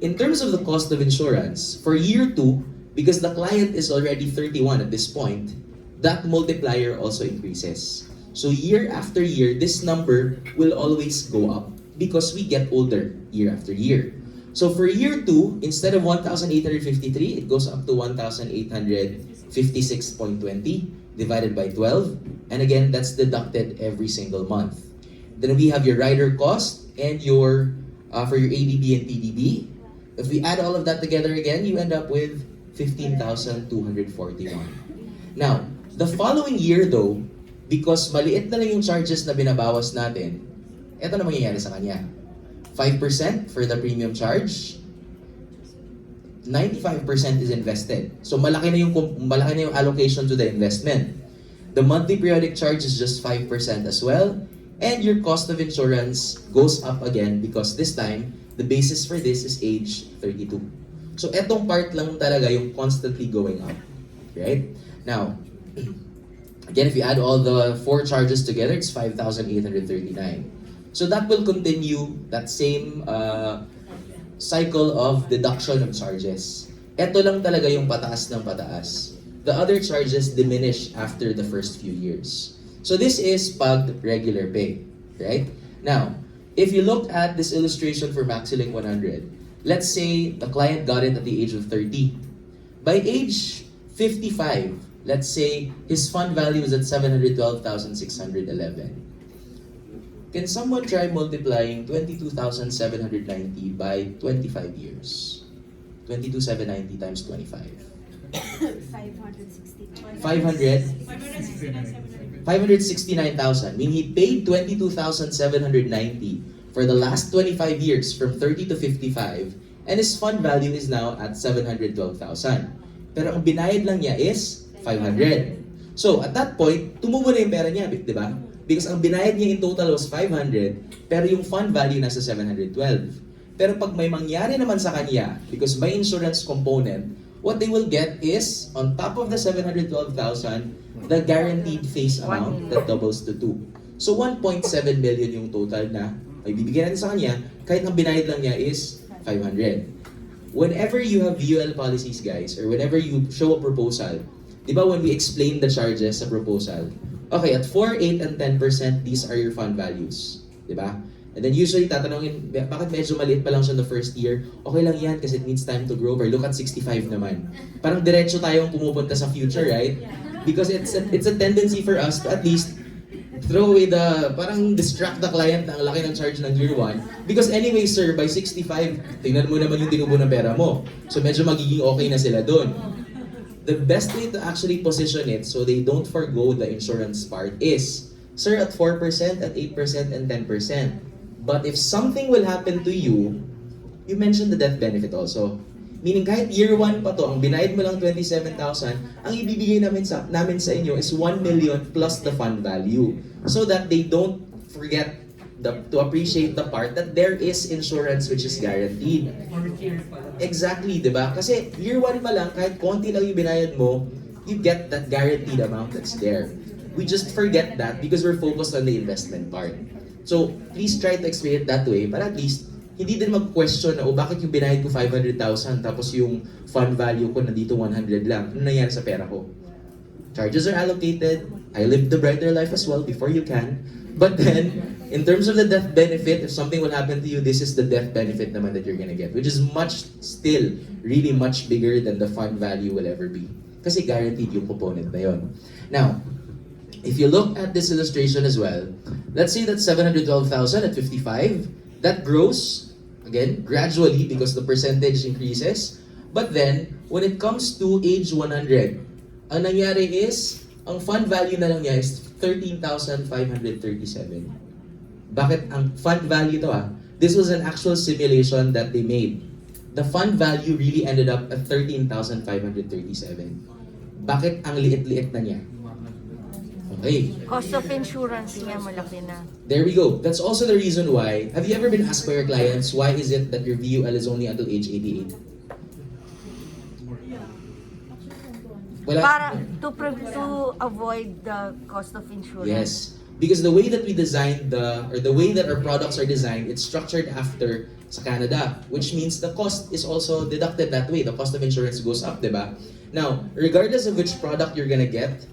Speaker 3: In terms of the cost of insurance, for year 2, because the client is already 31 at this point, that multiplier also increases. So year after year, this number will always go up because we get older year after year. So for year 2, instead of 1,853, it goes up to 1,856.20 divided by 12. And again, that's deducted every single month. Then we have your rider cost and your for your ADB and TDB. If we add all of that together again, you end up with 15,241. Now, the following year though, because maliit na lang yung charges na binabawas natin, ito na mangyayari sa kanya. 5% for the premium charge, 95% is invested. So malaki na yung allocation to the investment. The monthly periodic charge is just 5% as well, and your cost of insurance goes up again because this time the basis for this is age 32. So etong part lang talaga yung constantly going up, right? Now, again, if you add all the 4 charges together, it's 5,839. So that will continue that same cycle of deduction of charges. Ito lang talaga yung pataas ng pataas. The other charges diminish after the first few years. So this is pag regular pay, right? Now, if you look at this illustration for MaxiLink 100, let's say the client got it at the age of 30. By age 55, let's say his fund value is at 712,611. Can someone try multiplying 22,790 by 25 years? 22,790 times 25. 569,000. Meaning he paid 22,790 for the last 25 years from 30 to 55, and his fund value is now at 712,000. Pero ang binayad lang niya is 500. So at that point, tumubo na yung pera niya, di ba? Because ang binayad niya in total was 500, pero yung fund value nasa 712. Pero pag may mangyari naman sa kanya, because may insurance component, what they will get is, on top of the 712,000, the guaranteed face amount that doubles to 2. So 1.7 million yung total na ay bibigyan natin sa kanya, kahit ang binayad lang niya is 500. Whenever you have VUL policies, guys, or whenever you show a proposal, di ba when we explain the charges sa proposal, okay, at 4, 8, and 10%, these are your fund values. Di ba? And then usually tatanungin, bakit medyo maliit pa lang siya in the first year? Okay lang yan kasi it needs time to grow. Or look at 65 naman. Parang diretso tayong pumupunta sa future, right? Because it's a tendency for us to at least throw away parang distract the client na ang laki ng charge ng year 1. Because anyway, sir, by 65, tingnan mo naman yung tinubo ng pera mo. So medyo magiging okay na sila doon. The best way to actually position it so they don't forgo the insurance part is, sir, at 4%, at 8%, and 10%. But if something will happen to you, you mentioned the death benefit also. Meaning kahit year 1 pa to, ang binayad mo lang 27,000, ang ibibigay namin sa inyo is 1 million plus the fund value. So that they don't forget to appreciate the part that there is insurance which is guaranteed. Exactly, di ba? Kasi year 1 pa lang, kahit konti lang yung binayad mo, you get that guaranteed amount that's there. We just forget that because we're focused on the investment part. So, please try to explain it that way para at least hindi din mag-question na, bakit yung binayad ko 500,000 tapos yung fund value ko nandito 100 lang. Ano nangyari sa pera ko? Charges are allocated. I lived the brighter life as well before you can. But then, in terms of the death benefit, if something will happen to you, this is the death benefit naman that you're gonna get, which is really much bigger than the fund value will ever be. Kasi guaranteed yung component na yun. Now, if you look at this illustration as well, let's say that 712,000 at 55, that grows, again, gradually because the percentage increases. But then, when it comes to age 100, ang nangyari is, ang fund value na lang niya is 13,537. Bakit ang fund value to This was an actual simulation that they made. The fund value really ended up at 13,537. Bakit ang liit-liit na niya? Okay.
Speaker 2: Cost of insurance niya malaki na.
Speaker 3: There we go. That's also the reason why. Have you ever been asked by your clients, why is it that your VUL is only until age 88? Wala.
Speaker 2: Para to avoid the cost of insurance.
Speaker 3: Yes. Because the way that we designed the way that our products are designed, it's structured after sa Canada, which means the cost is also deducted that way. The cost of insurance goes up, diba? Now, regardless of which product you're gonna get,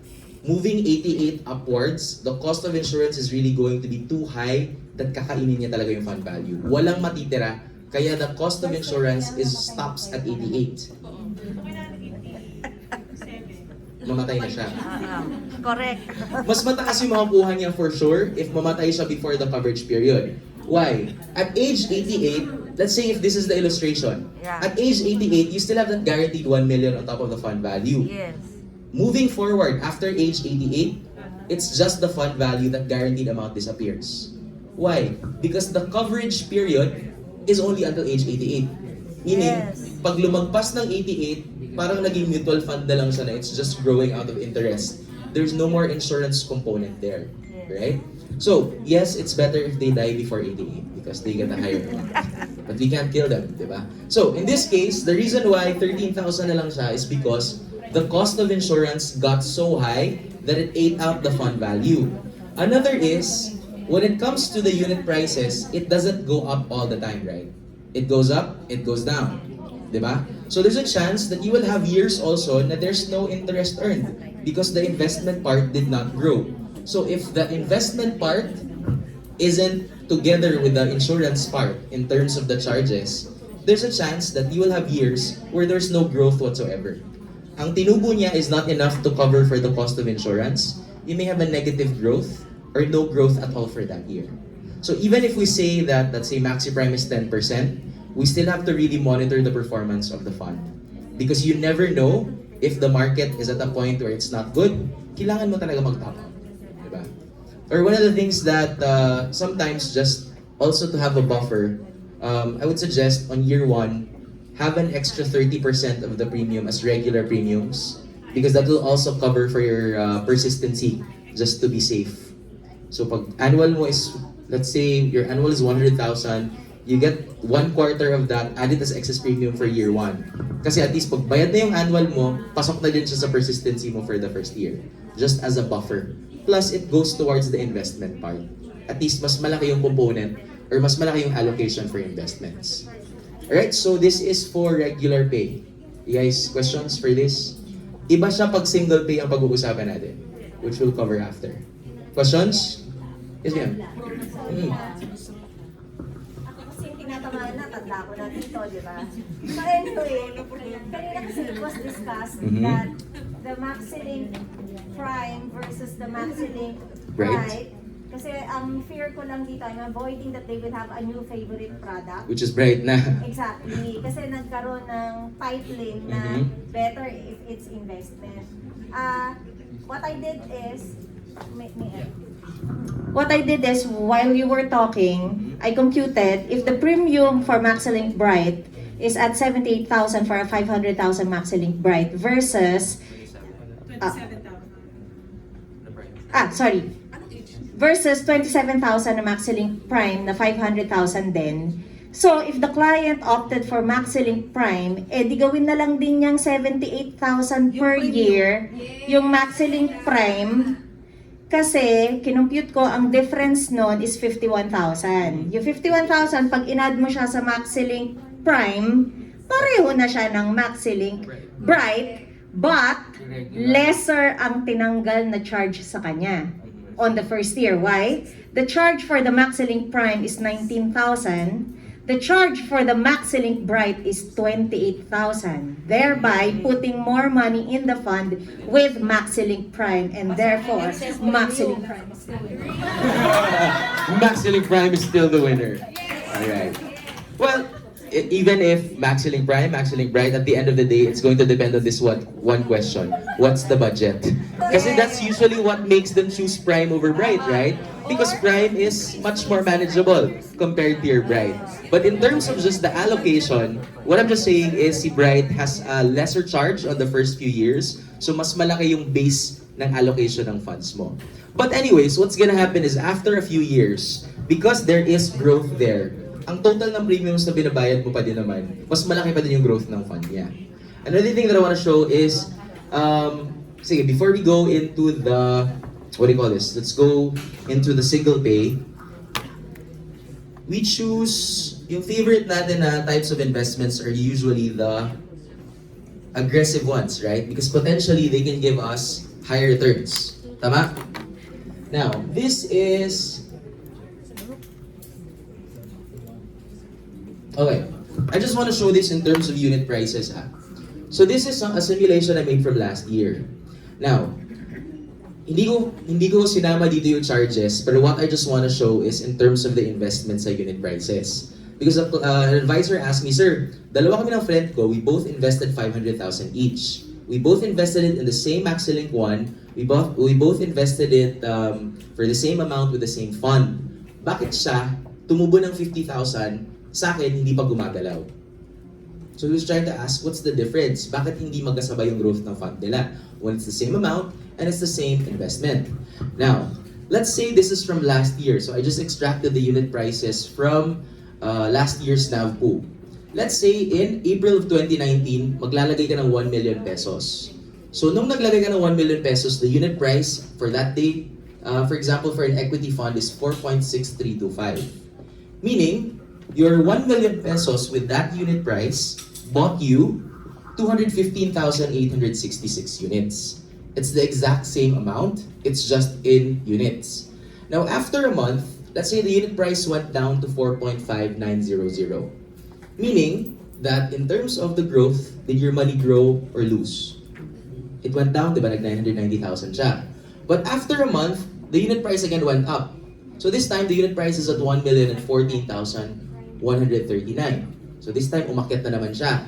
Speaker 3: moving 88 upwards, the cost of insurance is really going to be too high that kakainin niya talaga yung fund value. Walang matitira, kaya the cost of insurance stops at 88. Mamatay na siya.
Speaker 2: Correct.
Speaker 3: Mas mataas yung makukuha niya for sure if mamatay siya before the coverage period. Why? At age 88, let's say if this is the illustration,
Speaker 2: Yeah.
Speaker 3: at age 88, you still have that guaranteed 1 million on top of the fund value.
Speaker 2: Yes.
Speaker 3: Moving forward, after age 88, it's just the fund value, that guaranteed amount disappears. Why? Because the coverage period is only until age 88. Meaning,
Speaker 2: Yes.
Speaker 3: pag lumagpas ng 88, parang naging mutual fund na lang siya na it's just growing out of interest. There's no more insurance component there.
Speaker 2: Yes.
Speaker 3: Right? So, yes, it's better if they die before 88 because they get a higher amount. But we can't kill them, di ba? So, in this case, the reason why 13,000 na lang siya is because the cost of insurance got so high that it ate out the fund value. Another is, when it comes to the unit prices, it doesn't go up all the time, right? It goes up, it goes down. Diba? So there's a chance that you will have years also na there's no interest earned because the investment part did not grow. So if the investment part isn't together with the insurance part in terms of the charges, there's a chance that you will have years where there's no growth whatsoever. Ang tinubo niya is not enough to cover for the cost of insurance. You may have a negative growth or no growth at all for that year. So even if we say that, let's say Maxi Prime is 10%, we still have to really monitor the performance of the fund. Because you never know if the market is at a point where it's not good, kailangan mo talaga mag-top out. Diba? Or one of the things that sometimes just also to have a buffer, I would suggest on year 1, have an extra 30% of the premium as regular premiums because that will also cover for your persistency just to be safe. So pag annual mo is, let's say your annual is 100,000, you get 1/4 of that, add it as excess premium for year 1. Kasi at least pag bayad na yung annual mo, pasok na din siya sa persistency mo for the first year. Just as a buffer. Plus, it goes towards the investment part. At least mas malaki yung component or mas malaki yung allocation for investments. Alright, so this is for regular pay. You guys, questions for this? Iba siya pag single pay ang pag-uusapan natin, which we'll cover after. Questions? Yes, ma'am.
Speaker 1: Ako kasi yung tinatamaan na, tanda ko na dito, di ba? So anyway, kanina kasi it was discussed that the Maxilink Prime versus the Maxilink Bright. Kasi ang fear ko lang dito, I'm avoiding that they will have a new favorite product.
Speaker 3: Which is bright na.
Speaker 1: Exactly. Kasi nagkaroon ng pipeline na better if it's investment. What I did is, while you were talking, I computed if the premium for Maxilink Bright is at 78,000 for a 500,000 Maxilink Bright versus versus 27,000 na Maxilink Prime na 500,000 din. So, if the client opted for Maxilink Prime, di gawin na lang din niyang 78,000 per year yung Maxilink Prime kasi kinumpute ko ang difference nun is 51,000. Yung 51,000, pag in-add mo siya sa Maxilink Prime, pareho na siya ng Maxilink Bright, but lesser ang tinanggal na charge sa kanya on the first year. Why? The charge for the Maxilink Prime is 19,000. The charge for the Maxilink Bright is 28,000. Thereby putting more money in the fund with Maxilink Prime and therefore Maxilink Prime is the winner.
Speaker 3: Maxilink Prime is still the winner. Alright. Well, even if Maxilink Prime, Maxilink Bright, at the end of the day, it's going to depend on this one question. What's the budget? Kasi that's usually what makes them choose Prime over Bright, right? Because Prime is much more manageable compared to your Bright. But in terms of just the allocation, what I'm just saying is si Bright has a lesser charge on the first few years. So mas malaki yung base ng allocation ng funds mo. But anyways, what's gonna happen is after a few years, because there is growth there, ang total ng premiums na binabayad mo pa din naman, mas malaki pa din yung growth ng fund niya. Another thing that I want to show is, sige, before we go into the, what do you call this? Let's go into the single pay. We choose, yung favorite natin na types of investments are usually the aggressive ones, right? Because potentially they can give us higher returns. Tama? Now, this is, okay, I just want to show this in terms of unit prices. So this is a simulation I made from last year. Now, hindi ko sinama dito yung charges, but what I just want to show is in terms of the investments sa unit prices. Because an advisor asked me, sir, dalawa kami ng friend ko, we both invested 500,000 each. We both invested it in the same Maxilink one. We both invested it for the same amount with the same fund. Bakit siya tumubo ng 50,000? Sa akin, hindi pa gumagalaw. So he was trying to ask, what's the difference? Bakit hindi magkasabay yung growth ng fund nila? When it's the same amount and it's the same investment. Now, let's say this is from last year. So I just extracted the unit prices from last year's NAV pool. Let's say in April of 2019, maglalagay ka ng 1 million pesos. So nung naglagay ka ng 1 million pesos, the unit price for that day, for example, for an equity fund is 4.6325. Meaning, your 1 million pesos with that unit price bought you 215,866 units. It's the exact same amount, it's just in units. Now, after a month, let's say the unit price went down to 4.5900. Meaning that in terms of the growth, did your money grow or lose? It went down, diba? Nag-990,000 siya. But after a month, the unit price again went up. So this time, the unit price is at 1,014,139. So this time, umakyat na naman siya.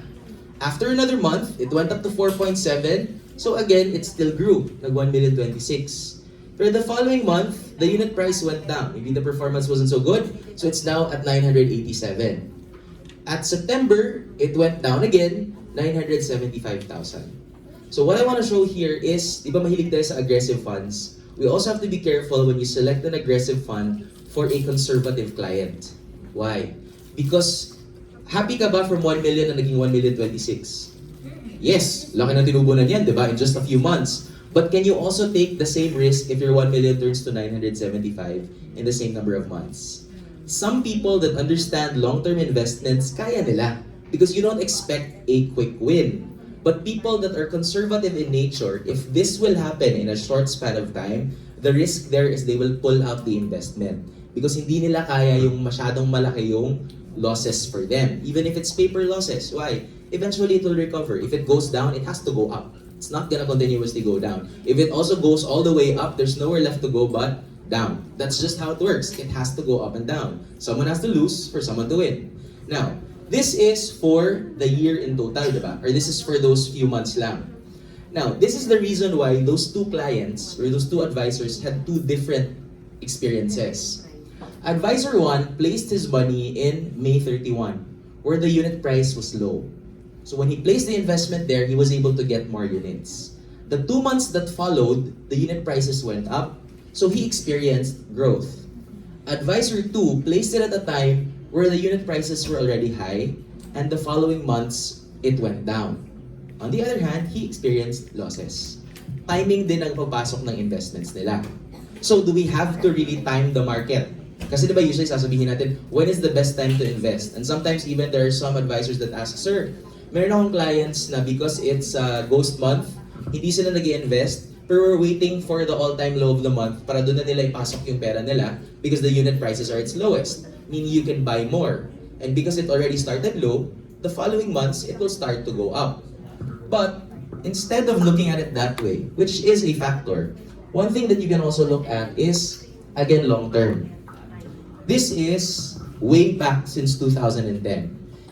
Speaker 3: After another month, it went up to 4.7. So again, it still grew. Nag-1,026,000. For the following month, the unit price went down. Maybe the performance wasn't so good. So it's now at 987. At September, it went down again, 975,000. So what I want to show here is, di ba mahilig tayo sa aggressive funds? We also have to be careful when you select an aggressive fund for a conservative client. Why? Because, happy ka ba from 1 million na naging 1,026,000? Yes, laki ng tinubunan yan, di ba? In just a few months. But can you also take the same risk if your 1 million turns to 975 in the same number of months? Some people that understand long-term investments, kaya nila. Because you don't expect a quick win. But people that are conservative in nature, if this will happen in a short span of time, the risk there is they will pull out the investment. Because hindi nila kaya yung masyadong malaki yung losses for them. Even if it's paper losses. Why? Eventually it will recover. If it goes down, it has to go up. It's not gonna continuously go down. If it also goes all the way up, there's nowhere left to go but down. That's just how it works. It has to go up and down. Someone has to lose for someone to win. Now, this is for the year in total, diba? Or this is for those few months lang. Now, this is the reason why those two clients or those two advisors had two different experiences. Advisor 1 placed his money in May 31, where the unit price was low. So when he placed the investment there, he was able to get more units. The 2 months that followed, the unit prices went up, so he experienced growth. Advisor 2 placed it at a time where the unit prices were already high, and the following months, it went down. On the other hand, he experienced losses. Timing din ang pagpasok ng investments nila. So do we have to really time the market? Kasi diba usually sasabihin natin, when is the best time to invest? And sometimes even there are some advisors that ask, Sir, meron akong clients na because it's ghost month, hindi sila nag-i-invest, pero we're waiting for the all-time low of the month para doon na nila ipasok yung pera nila because the unit prices are its lowest. Meaning you can buy more. And because it already started low, the following months, it will start to go up. But instead of looking at it that way, which is a factor, one thing that you can also look at is, again, long-term. This is way back since 2010.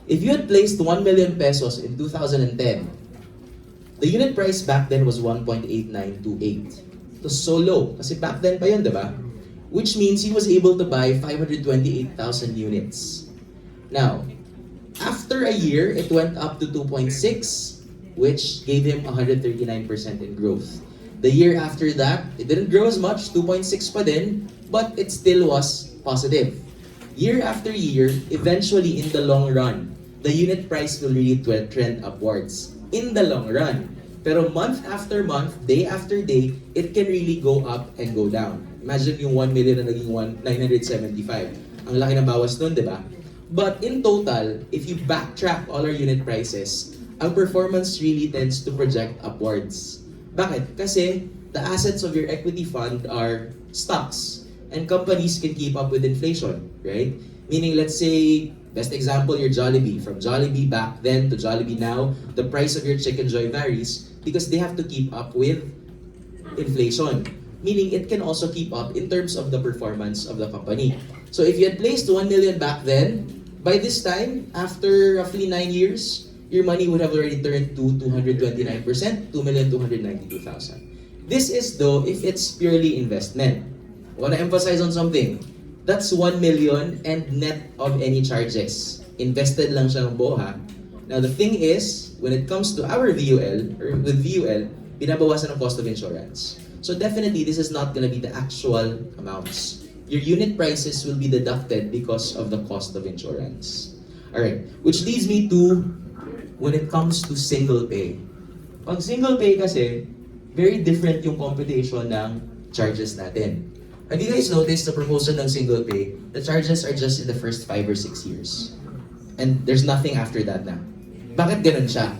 Speaker 3: If you had placed 1 million pesos in 2010, the unit price back then was 1.8928. It was so low. Kasi back then pa yun, diba? Which means he was able to buy 528,000 units. Now, after a year, it went up to 2.6, which gave him 139% in growth. The year after that, it didn't grow as much, 2.6 pa din, but it still was positive. Year after year, eventually in the long run, the unit price will really trend upwards. In the long run. Pero month after month, day after day, it can really go up and go down. Imagine yung 1 million na naging 975. Ang laki ng bawas nun, di ba? But in total, if you backtrack all our unit prices, ang performance really tends to project upwards. Bakit? Kasi the assets of your equity fund are stocks. And companies can keep up with inflation, right? Meaning, let's say, best example, your Jollibee. From Jollibee back then to Jollibee now, the price of your Chicken Joy varies because they have to keep up with inflation. Meaning, it can also keep up in terms of the performance of the company. So if you had placed 1 million back then, by this time, after roughly 9 years, your money would have already turned to 229%, 2,292,000. This is though if it's purely investment. I want to emphasize on something. That's 1 million and net of any charges. Invested lang siya ng buo ha. Now the thing is, when it comes to our VUL, or with VUL, binabawasan ang cost of insurance. So definitely, this is not gonna be the actual amounts. Your unit prices will be deducted because of the cost of insurance. Alright, which leads me to when it comes to single pay. Pag single pay kasi, very different yung computation ng charges natin. Have you guys noticed the proposal ng single pay? The charges are just in the first 5 or 6 years. And there's nothing after that na. Bakit ganun siya?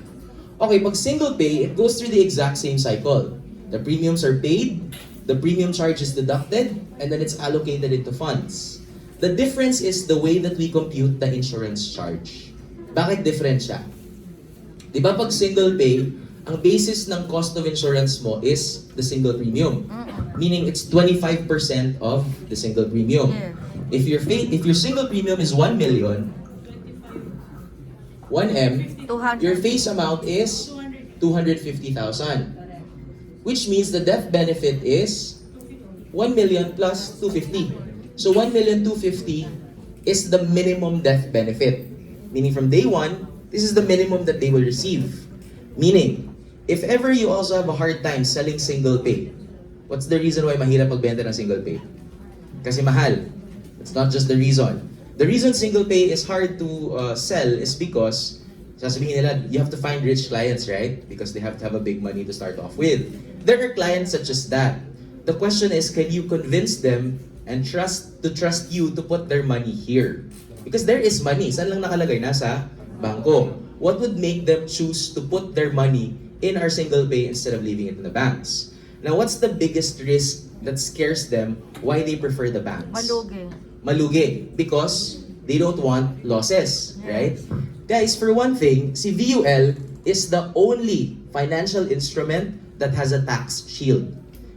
Speaker 3: Okay, pag single pay, it goes through the exact same cycle. The premiums are paid, the premium charge is deducted, and then it's allocated into funds. The difference is the way that we compute the insurance charge. Bakit different siya? Di ba pag single pay, ang basis ng cost of insurance mo is the single premium. Meaning it's 25% of the single premium. If your single premium is 1 million, 1M, your face amount is 250,000. Which means the death benefit is 1 million plus 250. So 1,250,000 is the minimum death benefit. Meaning from day one, this is the minimum that they will receive. Meaning, if ever you also have a hard time selling single pay, what's the reason why mahirap magbenta ng single pay? Kasi mahal. It's not just the reason. The reason single pay is hard to sell is because sasabihin nila, you have to find rich clients, right? Because they have to have a big money to start off with. There are clients such as that. The question is, can you convince them and trust you to put their money here? Because there is money. Saan lang nakalagay? Nasa bangko. What would make them choose to put their money in our single pay instead of leaving it in the banks? Now, what's the biggest risk that scares them why they prefer the banks? Malugi. Because they don't want losses, right? Guys, for one thing, si VUL is the only financial instrument that has a tax shield.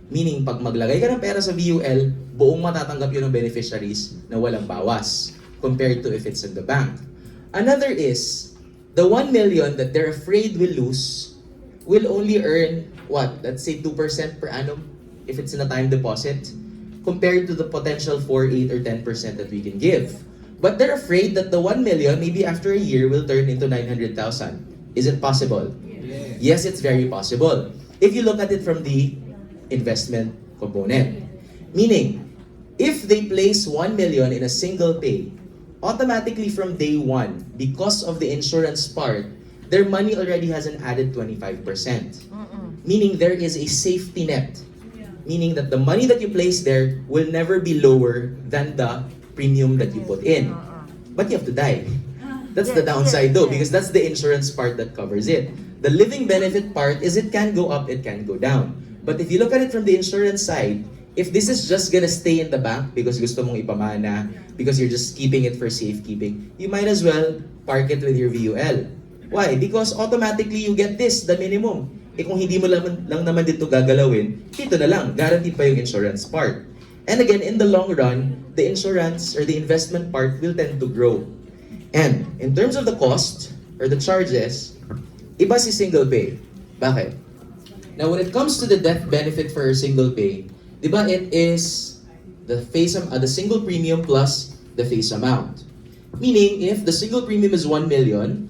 Speaker 3: Meaning, pag maglagay ka ng pera sa VUL, buong matatanggap yun ng beneficiaries na walang bawas compared to if it's in the bank. Another is, the 1 million that they're afraid will lose will only earn, what? Let's say 2% per annum if it's in a time deposit compared to the potential 4, 8, or 10% that we can give. But they're afraid that the 1 million, maybe after a year, will turn into 900,000. Is it possible? Yes, it's very possible. If you look at it from the investment component. Meaning, if they place 1 million in a single pay, automatically from day one, because of the insurance part, their money already has an added 25%. Meaning there is a safety net. Meaning that the money that you place there will never be lower than the premium that you put in. But you have to die. That's the downside though, because that's the insurance part that covers it. The living benefit part is it can go up, it can go down. But if you look at it from the insurance side, if this is just gonna stay in the bank because gusto mong ipamana, because you're just keeping it for safekeeping, you might as well park it with your VUL. Why? Because automatically you get this, the minimum. Eh kung hindi mo lang naman dito gagalawin, dito na lang, guaranteed pa yung insurance part. And again, in the long run, the insurance or the investment part will tend to grow. And in terms of the cost or the charges, iba si single pay. Bakit? Now, when it comes to the death benefit for single pay, di ba it is the single premium plus the face amount. Meaning, if the single premium is 1 million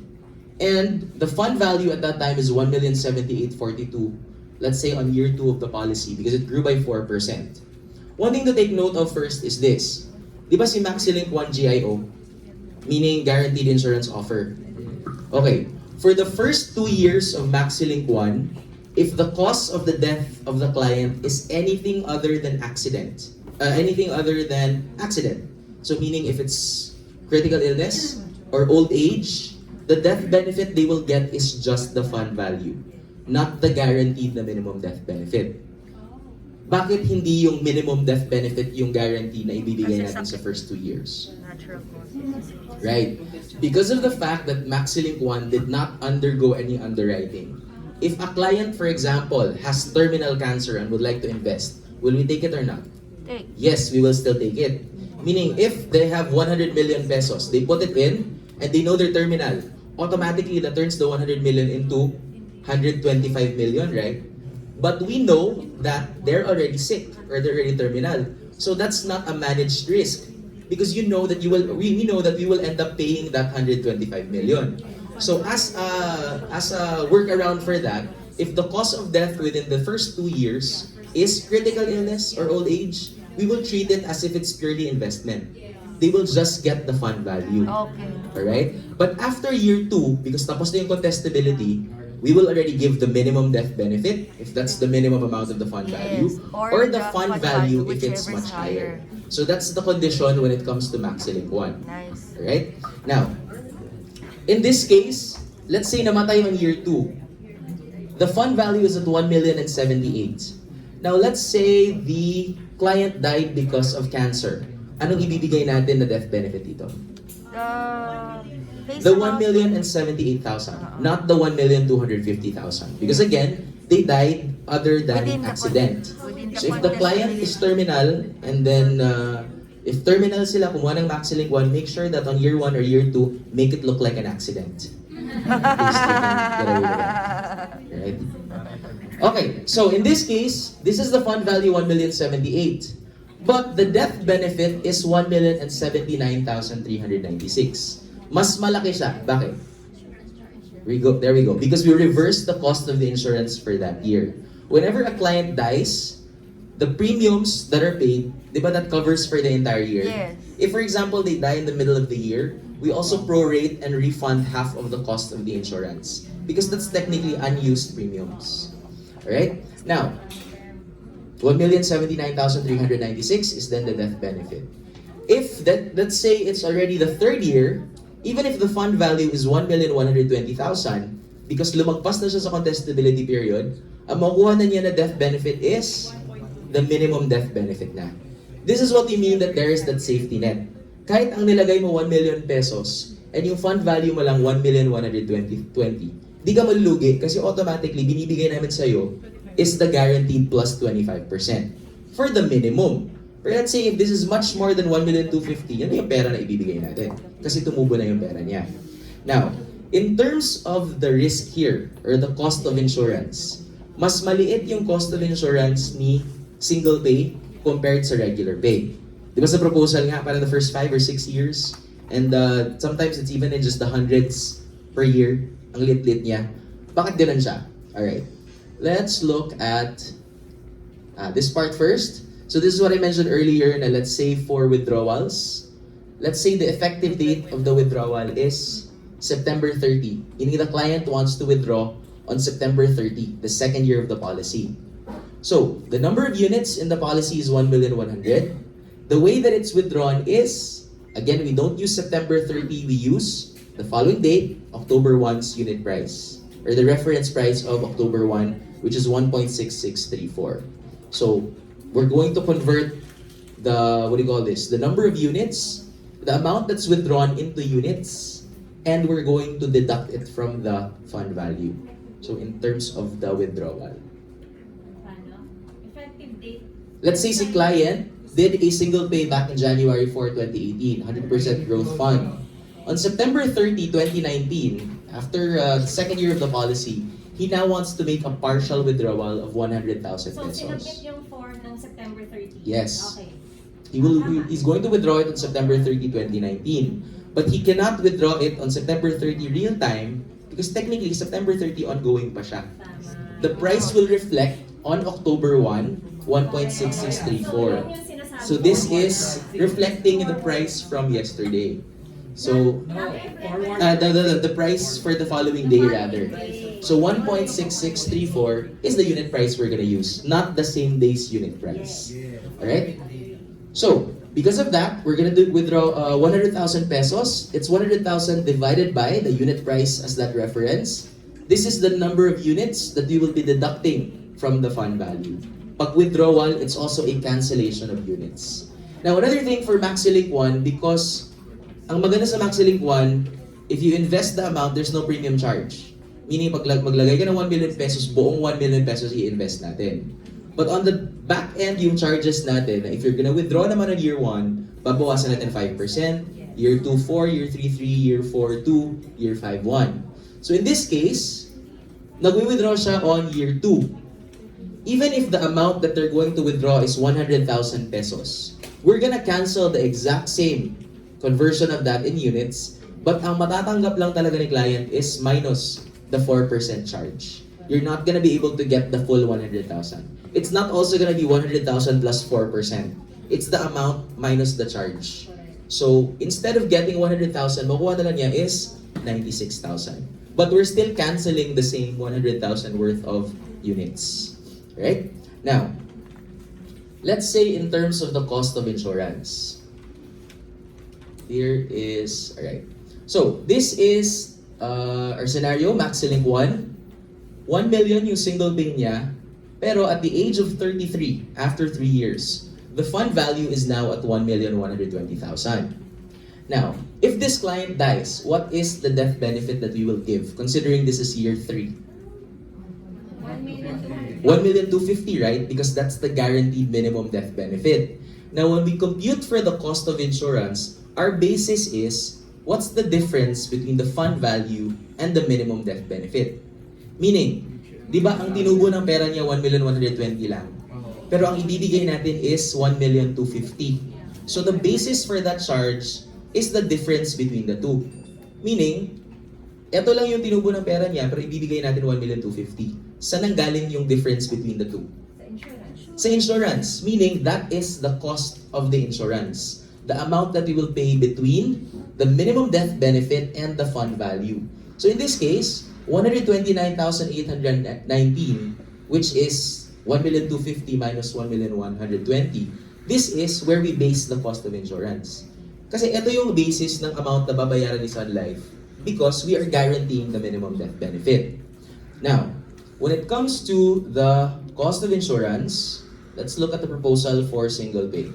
Speaker 3: and the fund value at that time is 1,078,42, let's say on year 2 of the policy because it grew by 4%. One thing to take note of first is this. Di ba si MaxiLink 1 GIO? Meaning guaranteed insurance offer. Okay, for the first 2 years of MaxiLink 1, if the cause of the death of the client is anything other than accident, so meaning if it's critical illness or old age, the death benefit they will get is just the fund value, not the guaranteed na minimum death benefit. Bakit hindi yung minimum death benefit yung guarantee na ibibigay natin sa first 2 years? Right? Because of the fact that MaxiLink 1 did not undergo any underwriting. If a client, for example, has terminal cancer and would like to invest, will we take it or not?
Speaker 2: Take.
Speaker 3: Yes, we will still take it. Meaning, if they have 100 million pesos, they put it in, and they know they're terminal, automatically that turns the 100 million into 125 million, right? But we know that they're already sick or they're already terminal. So that's not a managed risk because we know that we will end up paying that 125 million. So as a workaround for that, if the cause of death within the first 2 years is critical illness or old age, we will treat it as if it's purely investment. They will just get the fund value.
Speaker 2: Okay.
Speaker 3: Alright? But after year 2, because tapos na yung contestability, we will already give the minimum death benefit if that's the minimum amount of the fund value, or the fund value if it's much higher. So that's the condition when it comes to MaxiLink 1.
Speaker 2: Nice.
Speaker 3: Alright? Now, in this case, let's say namatay on year 2. The fund value is at 1,078,000. Now, let's say the client died because of cancer. Anong ibibigay natin na death benefit dito? The 1,078,000, not the 1,250,000. Because again, they died other than accident. So if the client is terminal, and then if terminal sila, kumuha ng MaxiLink 1, make sure that on year 1 or year 2, make it look like an accident. Right? Okay, so in this case, this is the fund value 1,078,000. But the death benefit is 1,079,396. Mas malaki siya. Bakit? There we go. Because we reverse the cost of the insurance for that year. Whenever a client dies, the premiums that are paid, di ba that covers for the entire year?
Speaker 2: Yes.
Speaker 3: If for example, they die in the middle of the year, we also prorate and refund half of the cost of the insurance because that's technically unused premiums. Alright? Now, 1,079,396 is then the death benefit. If that, let's say it's already the third year, even if the fund value is 1,120,000, because lumagpas na siya sa contestability period, ang makuha na niya na death benefit is the minimum death benefit na. This is what we mean that there is that safety net. Kahit ang nilagay mo 1 million pesos and yung fund value mo lang 1,120,000, di ka malulugi kasi automatically binibigay namin sa'yo is the guaranteed plus 25% for the minimum. But let's say if this is much more than 1,250,000, yan yung pera na ibibigay natin kasi tumubo na yung pera niya. Now, in terms of the risk here or the cost of insurance, mas maliit yung cost of insurance ni single pay compared sa regular pay. Di ba sa proposal nga, parang the first 5 or 6 years, and sometimes it's even in just the hundreds per year, ang lit-lit niya. Bakit ganun siya? Alright, let's look at this part first. So this is what I mentioned earlier na let's say for withdrawals, let's say the effective date of the withdrawal is September 30. Meaning the client wants to withdraw on September 30, the second year of the policy. So, the number of units in the policy is 1,100,000. The way that it's withdrawn is, again, we don't use September 30, we use the following date, October 1's unit price, or the reference price of October 1, which is 1.6634. So, we're going to convert the, what do you call this, the number of units, the amount that's withdrawn into units, and we're going to deduct it from the fund value. So, in terms of the withdrawal.
Speaker 1: Effective date.
Speaker 3: Let's say si client did a single pay back in January 4, 2018, 100% growth fund. On September 30, 2019, after the second year of the policy, he now wants to make a partial withdrawal of 100,000
Speaker 1: So, sinabit
Speaker 3: pesos.
Speaker 1: yung form ng September 30?
Speaker 3: Yes.
Speaker 1: Okay.
Speaker 3: He's going to withdraw it on September 30, 2019. But he cannot withdraw it on September 30 real time because technically September 30 ongoing pa siya.
Speaker 1: Tama.
Speaker 3: The price will reflect on October 1, 1.6634. So this is reflecting the price from yesterday. So the price for the following day rather. So 1.6634 is the unit price we're gonna use, not the same day's unit price. Alright? So because of that, we're gonna withdraw 100,000 pesos. It's 100,000 divided by the unit price as that reference. This is the number of units that we will be deducting from the fund value. Pag withdrawal, it's also a cancellation of units. Now, another thing for MaxiLink 1, because ang maganda sa MaxiLink 1, if you invest the amount, there's no premium charge. Meaning, pag maglagay ka ng 1 million pesos, buong 1 million pesos i-invest natin. But on the back end, yung charges natin, if you're gonna withdraw naman on year 1, babawasan natin 5%, year 2, 4, year 3, 3, year 4, 2, year 5, 1. So in this case, nag-withdraw siya on year 2. Even if the amount that they're going to withdraw is 100,000 pesos, we're gonna cancel the exact same conversion of that in units, but ang matatanggap lang talaga ni client is minus the 4% charge. You're not gonna be able to get the full 100,000. It's not also gonna be 100,000 plus 4%. It's the amount minus the charge. So, instead of getting 100,000, makuha na lang niya is 96,000. But we're still canceling the same 100,000 worth of units. Right? Now, let's say in terms of the cost of insurance. Here is, alright. So, this is our scenario, MaxiLink 1. 1 million yung single pay niya, pero at the age of 33, after 3 years, the fund value is now at 1,120,000. Now, if this client dies, what is the death benefit that we will give, considering this is year 3? 1,250,000, right? Because that's the guaranteed minimum death benefit. Now, when we compute for the cost of insurance, our basis is what's the difference between the fund value and the minimum death benefit? Meaning, di ba ang tinubo ng pera niya 1,120,000 lang? Pero ang ibibigay natin is 1,250,000. So the basis for that charge is the difference between the two. Meaning, eto lang yung tinubo ng pera niya pero ibibigay natin 1,250,000. Saan ang galing yung difference between the two?
Speaker 1: Sa insurance.
Speaker 3: Sa insurance, meaning that is the cost of the insurance. The amount that we will pay between the minimum death benefit and the fund value. So in this case, 129,819, which is 1,250,000 minus 1,120,000. This is where we base the cost of insurance. Kasi ito yung basis ng amount na babayaran ni Sun Life because we are guaranteeing the minimum death benefit. Now, when it comes to the cost of insurance, let's look at the proposal for single pay.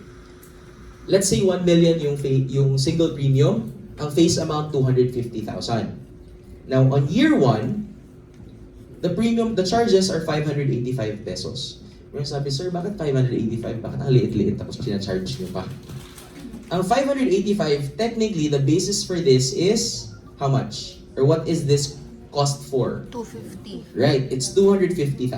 Speaker 3: Let's say 1 million yung single premium, ang face amount 250,000. Now, on year 1, the charges are 585 pesos. Yung sabi, sir, bakit 585? Bakit ang liit-liit tapos sinacharge nyo pa? Ang 585, technically, the basis for this is how much? Or what is this cost for?
Speaker 2: 250.
Speaker 3: Right, it's 250,000.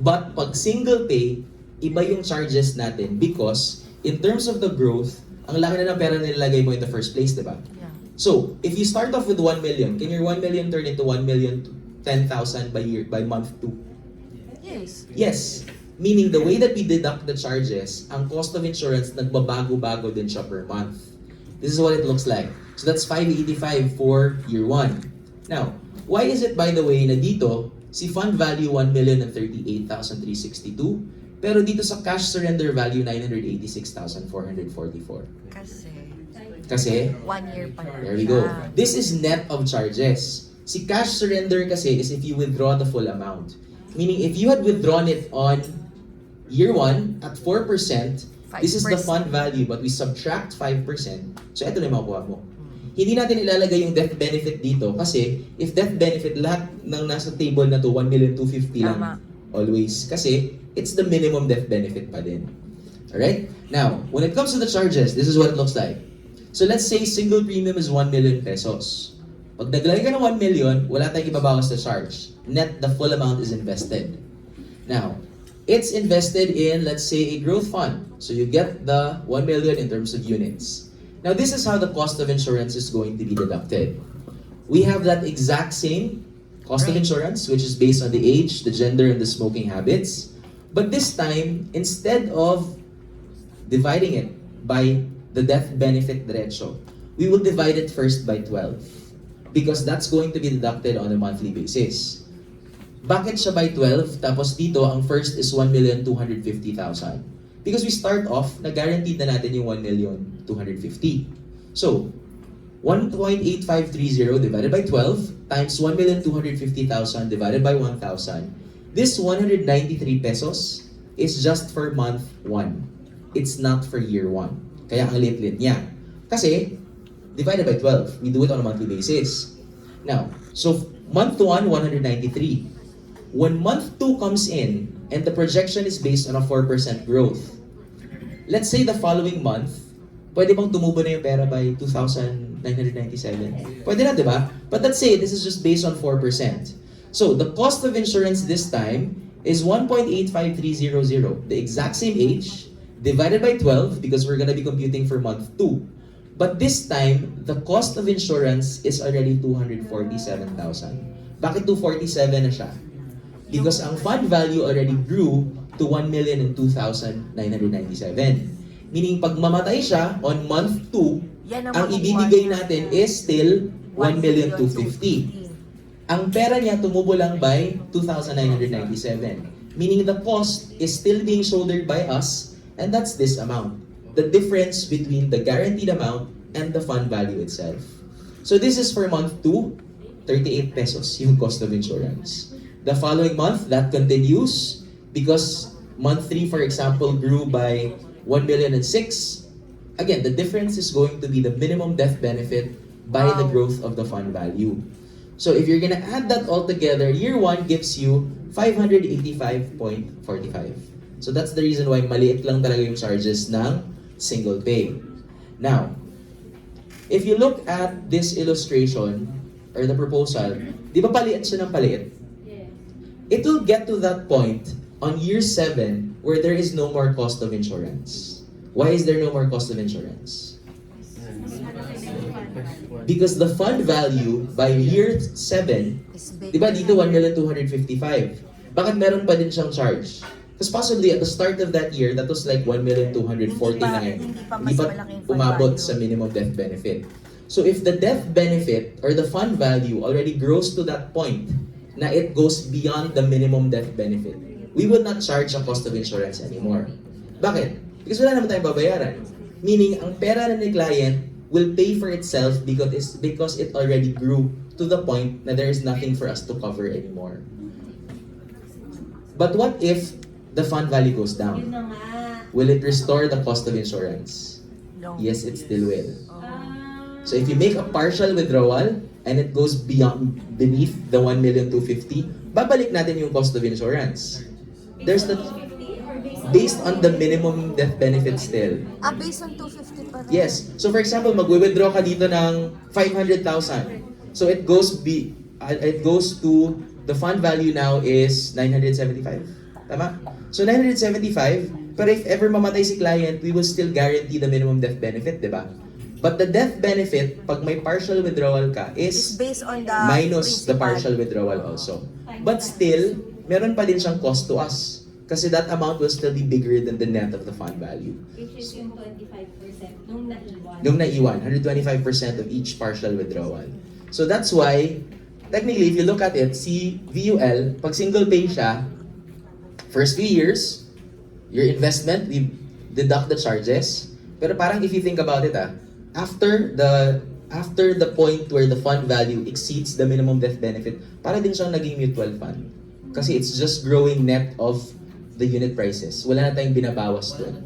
Speaker 3: But pag single pay, iba yung charges natin because in terms of the growth, ang laki na ng pera nilalagay mo in the first place, di ba?
Speaker 2: Yeah.
Speaker 3: So, if you start off with 1 million, can your 1 million turn into 1,010,000 by month 2?
Speaker 2: Yes.
Speaker 3: Yes. Meaning the way that we deduct the charges, ang cost of insurance nagbabago-bago din siya per month. This is what it looks like. So that's 585 for year 1. Now, why is it, by the way, na dito, si fund value 1,038,362, pero dito sa cash surrender value 986,444? Kasi
Speaker 2: 1 year pa lang
Speaker 3: there we go.
Speaker 2: siya.
Speaker 3: This is net of charges. Si cash surrender kasi is if you withdraw the full amount. Meaning if you had withdrawn it on year 1 at 4%, this is the
Speaker 2: 5%.
Speaker 3: fund value but we subtract 5%. So ito na yung makuha mo. Hindi natin ilalagay yung death benefit dito kasi if death benefit, lahat ng nasa table na to 1,250,000 lang.
Speaker 2: Tama.
Speaker 3: Always. Kasi it's the minimum death benefit pa din. Alright? Now, when it comes to the charges, this is what it looks like. So let's say single premium is 1 million pesos. Pag naglagay ka ng 1 million, wala tayong ibabawas na charge. Net, the full amount is invested. Now, it's invested in, let's say, a growth fund. So you get the 1 million in terms of units. Now, this is how the cost of insurance is going to be deducted. We have that exact same cost of insurance, which is based on the age, the gender, and the smoking habits. But this time, instead of dividing it by the death benefit derecho, we will divide it first by 12 because that's going to be deducted on a monthly basis. Bakit siya by 12? Tapos dito, ang first is 1,250,000. Because we start off, na-guaranteed na natin yung 1,250,000. So, 1.8530 divided by 12 times 1,250,000 divided by 1,000. This 193 pesos is just for month 1. It's not for year 1. Kaya ang lit-lit niya. Kasi, divided by 12. We do it on a monthly basis. Now, so month 1, 193. When month 2 comes in, and the projection is based on a 4% growth, let's say the following month, pwede bang tumubo na yung pera by 2,997? Pwede na, di ba? But let's say this is just based on 4%. So, the cost of insurance this time is 1.85300, the exact same age, divided by 12 because we're gonna be computing for month 2. But this time, the cost of insurance is already 247,000. Bakit 247 na siya? Because ang fund value already grew to 1,002,997. Meaning, pag mamatay siya on month 2,
Speaker 2: Yan
Speaker 3: ang ibibigay natin is still 1,250,000. Ang pera niya tumubo lang by 2,997. Meaning, the cost is still being shouldered by us. And that's this amount. The difference between the guaranteed amount and the fund value itself. So this is for month 2, 38 pesos yung cost of insurance. The following month, that continues because month 3, for example, grew by 1,006,000. Again, the difference is going to be the minimum death benefit by the growth of the fund value. So if you're gonna add that all together, year 1 gives you 585.45. So that's the reason why maliit lang talaga yung charges ng single pay. Now, if you look at this illustration or the proposal, di ba paliit siya ng paliit? It will get to that point on year 7 where there is no more cost of insurance. Why is there no more cost of insurance? Because the fund value by year 7, di ba dito 1,255,000? Bakit meron pa din siyang charge? Because possibly at the start of that year, that was like 1,249,000.
Speaker 2: Hindi pa mas malaking fund
Speaker 3: umabot
Speaker 2: value.
Speaker 3: sa minimum death benefit. So if the death benefit or the fund value already grows to that point na it goes beyond the minimum death benefit, we would not charge ang cost of insurance anymore. Bakit? Because wala naman tayong babayaran. Meaning, ang pera na ni client will pay for itself because it already grew to the point na there is nothing for us to cover anymore. But what if the fund value goes
Speaker 1: Yun
Speaker 3: down?
Speaker 1: na nga.
Speaker 3: Will it restore the cost of insurance?
Speaker 2: No.
Speaker 3: Yes, it still will.
Speaker 1: Ah,
Speaker 3: So if you make a partial withdrawal and it goes beneath the 1,250,000, babalik natin yung cost of insurance. There's the
Speaker 1: 50 or
Speaker 3: based on the minimum death benefit still.
Speaker 2: Based on 250 pa rin.
Speaker 3: Yes. So for example, magwi-withdraw ka dito ng 500,000. So it goes to the fund value now is 975. Tama? So 975, pero if ever mamatay si client, we will still guarantee the minimum death benefit, di ba? But the death benefit, pag may partial withdrawal ka,
Speaker 2: It's
Speaker 3: is
Speaker 2: based on the
Speaker 3: minus the
Speaker 2: principal.
Speaker 3: partial withdrawal also. But still, meron pa din siyang cost to us. Kasi that amount will still be bigger than the net of the fund value.
Speaker 1: which is yung 25% nung naiwan.
Speaker 3: Nung naiwan, 125% of each partial withdrawal. So that's why, technically, if you look at it, si VUL, pag single pay siya, first 3 years, your investment, we deduct the charges. Pero parang if you think about it, after the point where the fund value exceeds the minimum death benefit, para din siyang naging mutual fund. Kasi it's just growing net of the unit prices. Wala na tayong binabawas doon.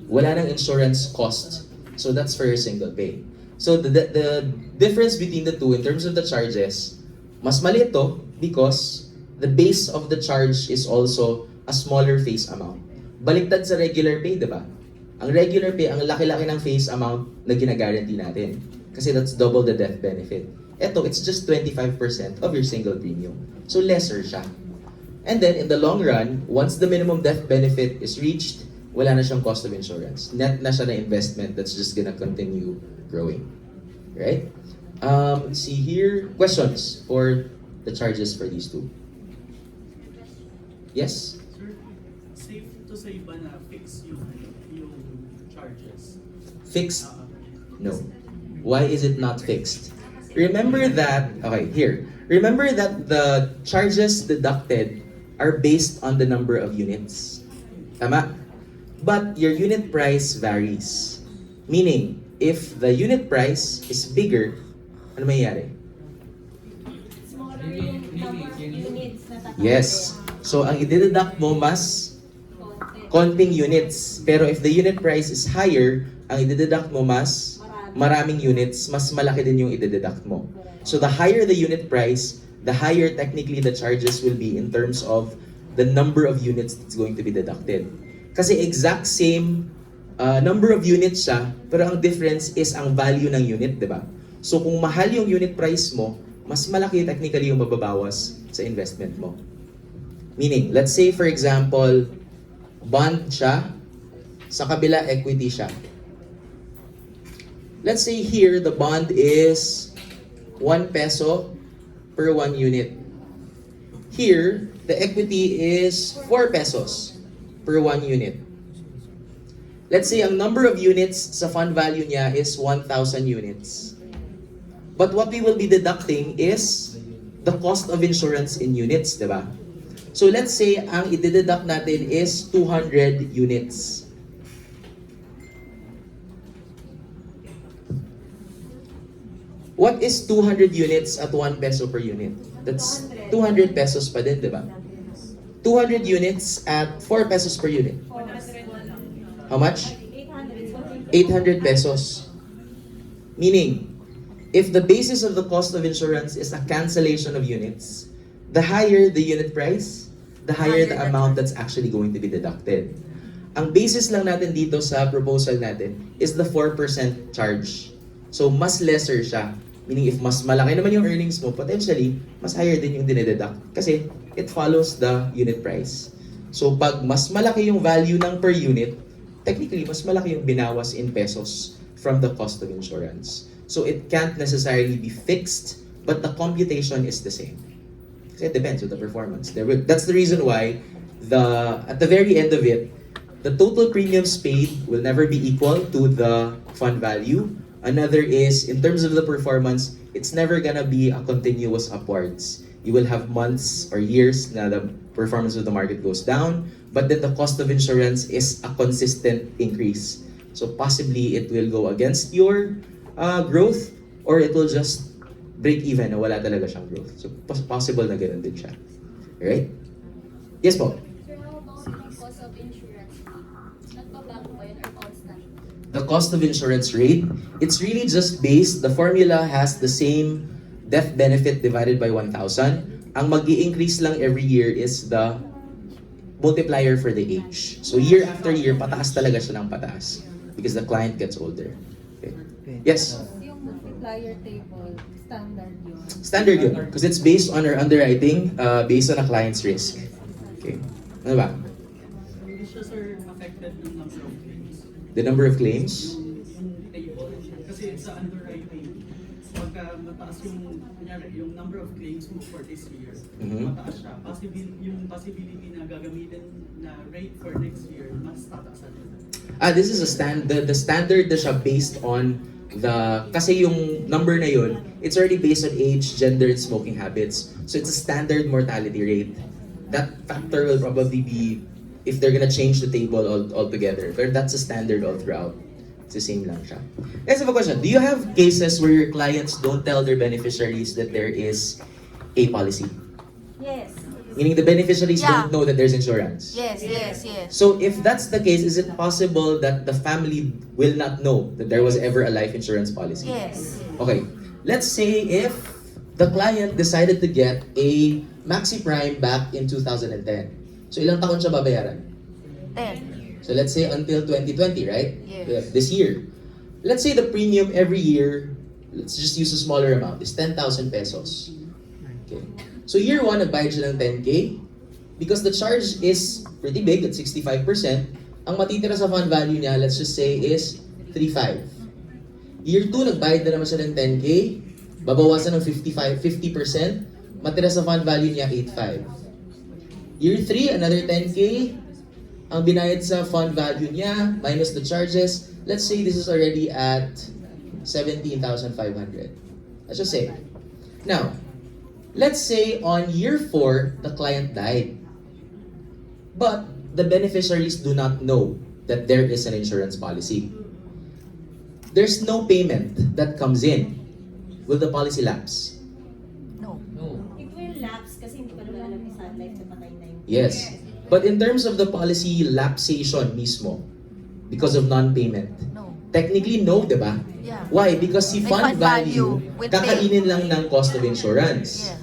Speaker 3: Wala nang insurance cost. So that's for your single pay. So the difference between the two in terms of the charges, mas maliit to because the base of the charge is also a smaller face amount. Baliktad sa regular pay, di ba? Ang regular pay, ang laki-laki ng face amount na ginaguarantee natin. Kasi that's double the death benefit. Eto, it's just 25% of your single premium. So lesser siya. And then, in the long run, once the minimum death benefit is reached, wala na siyang cost of insurance. Net na siya na investment that's just gonna continue growing. Right? Let's see here. Questions for the charges for these two? Yes?
Speaker 6: Sir, safe to say ba na fix yung charges?
Speaker 3: Fixed? No. Why is it not fixed? Remember that, okay, here. Remember that the charges deducted are based on the number of units. Tama? But your unit price varies. Meaning, if the unit price is bigger, ano mayayari?
Speaker 1: Smaller yung number of units na tatanggapin.
Speaker 3: Yes. So, ang i-deduct mo mas konting units. Pero if the unit price is higher, ang i-deduct mo mas maraming units, mas malaki din yung i-deduct mo. So the higher the unit price, the higher technically the charges will be in terms of the number of units that's going to be deducted. Kasi exact same number of units siya, pero ang difference is ang value ng unit, di ba? So kung mahal yung unit price mo, mas malaki technically yung mababawas sa investment mo. Meaning, let's say for example, bond siya, sa kabila equity siya. Let's say here, the bond is 1 peso per 1 unit. Here, the equity is 4 pesos per 1 unit. Let's say ang number of units sa fund value niya is 1,000 units. But what we will be deducting is the cost of insurance in units, di ba? So let's say ang i-deduct natin is 200 units. What is 200 units at 1 peso per unit? That's 200 pesos pa din, di ba? 200 units at 4 pesos per unit.
Speaker 1: 400.
Speaker 3: How much?
Speaker 1: 800.
Speaker 3: 800 pesos. Meaning, if the basis of the cost of insurance is a cancellation of units, the higher the unit price, the higher the amount that's actually going to be deducted. Ang basis lang natin dito sa proposal natin is the 4% charge. So, mas lesser siya. Meaning, if mas malaki naman yung earnings mo, potentially, mas higher din yung dinededuct. Kasi, it follows the unit price. So, pag mas malaki yung value ng per unit, technically, mas malaki yung binawas in pesos from the cost of insurance. So, it can't necessarily be fixed, but the computation is the same. Kasi it depends on the performance. That's the reason why at the very end of it, the total premiums paid will never be equal to the fund value. Another is, in terms of the performance, it's never gonna be a continuous upwards. You will have months or years na the performance of the market goes down, but then the cost of insurance is a consistent increase. So possibly it will go against your growth, or it will just break even na wala talaga siyang growth. So possible na ganun din siya. Alright? Yes po?
Speaker 7: Sir, how about the cost of insurance fee? Nagbabago ba yun or constant?
Speaker 3: The cost of insurance rate, it's really just based, the formula has the same death benefit divided by 1,000. Ang mag-i-increase lang every year is the multiplier for the age. So year after year, pataas talaga siya ng pataas because the client gets older. Okay. Yes?
Speaker 7: Yung multiplier table, standard yun.
Speaker 3: Standard yun, because it's based on our underwriting, based on a client's risk. Okay. Ano ba?
Speaker 6: Hindi siya, sir, affected ng number of claims.
Speaker 3: The number of claims?
Speaker 6: Yung table. Kasi sa underwriting, pagka mataas yung number of claims mo for this year, mataas siya. Yung possibility na gagamitin na rate for next year, mas tataasan yun.
Speaker 3: This is the standard na siya based on kasi yung number na yun, it's already based on age, gender, and smoking habits. So it's a standard mortality rate. That factor will probably be if they're gonna change the table altogether. But that's a standard all throughout. It's the same lang siya. Guys, I have a question. Do you have cases where your clients don't tell their beneficiaries that there is a policy?
Speaker 1: Yes.
Speaker 3: Meaning the beneficiaries
Speaker 2: Yeah.
Speaker 3: don't know that there's insurance?
Speaker 2: Yes, yes, yes.
Speaker 3: So if that's the case, is it possible that the family will not know that there was ever a life insurance policy?
Speaker 2: Yes.
Speaker 3: Okay, let's say if the client decided to get a Maxi Prime back in 2010. So ilang taon siya babayaran?
Speaker 2: 10.
Speaker 3: So let's say until 2020, right?
Speaker 2: Yes.
Speaker 3: This year. Let's say the premium every year, let's just use a smaller amount, is 10,000 pesos. Okay. So year 1, nagbayad siya ng 10K. Because the charge is pretty big at 65%, ang matitira sa fund value niya, let's just say, is 3.5. Year 2, nagbayad na naman siya ng 10K. Babawasan ng 50%. Matira sa fund value niya, 8.5. Year 3, another 10K. Ang binayad sa fund value niya, minus the charges, let's say this is already at 17,500. Let's just say. Now, let's say on year 4, the client died. But the beneficiaries do not know that there is an insurance policy. There's no payment that comes in. Will the policy lapse?
Speaker 2: No.
Speaker 4: No.
Speaker 1: It will lapse kasi hindi pa naman alam ni Sun Life na patay na yung...
Speaker 3: Yes. But in terms of the policy lapsation mismo, because of non-payment,
Speaker 2: No.
Speaker 3: technically no, di ba?
Speaker 2: Yeah.
Speaker 3: Why? Because si
Speaker 2: May
Speaker 3: fund
Speaker 2: fund
Speaker 3: value,
Speaker 2: value will pay.
Speaker 3: kakainin lang ng cost of insurance.
Speaker 2: Yeah.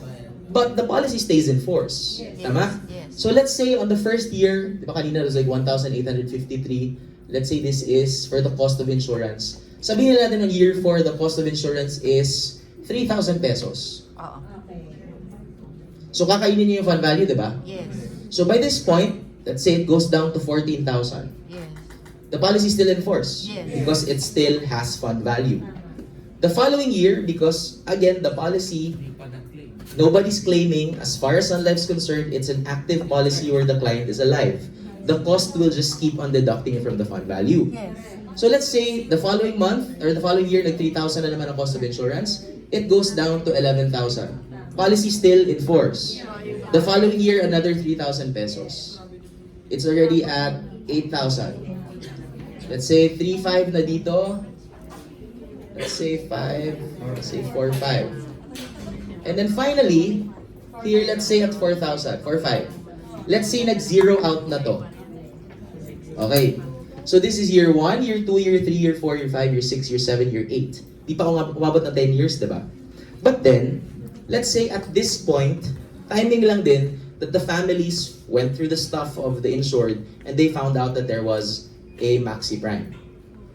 Speaker 3: But the policy stays in force.
Speaker 1: Yes.
Speaker 3: Tama?
Speaker 2: Yes.
Speaker 3: So let's say on the first year, di ba kanina it was like 1,853. Let's say this is for the cost of insurance. Sabihin natin on year 4, the cost of insurance is 3,000 pesos.
Speaker 2: Oo.
Speaker 1: Okay.
Speaker 3: So kakainin niyo yung fund value, di ba?
Speaker 2: Yes.
Speaker 3: So by this point, let's say it goes down to 14,000.
Speaker 2: Yes.
Speaker 3: The policy is still in force
Speaker 2: Yes.
Speaker 3: because it still has fund value. The following year, because again, the policy,
Speaker 4: Hindi pa nag-claim.
Speaker 3: nobody's claiming, as far as Sun Life's concerned, it's an active policy where the client is alive. The cost will just keep on deducting it from the fund value.
Speaker 2: Yes.
Speaker 3: So let's say the following month or the following year, nag 3,000 na naman ang cost of insurance, it goes down to 11,000. Policy still in force. The following year, another 3,000 pesos. It's already at 8,000. Let's say 3,500 na dito. Let's say 5, let's say 4,500. And then finally, here, let's say at 4,000, 4,500. Let's say nag-zero out na to. Okay. So this is year 1, year 2, year 3, year 4, year 5, year 6, year 7, year 8. Di pa ako umabot na 10 years, diba? But then, let's say at this point, timing lang din that the families went through the stuff of the insured and they found out that there was a Maxi Prime,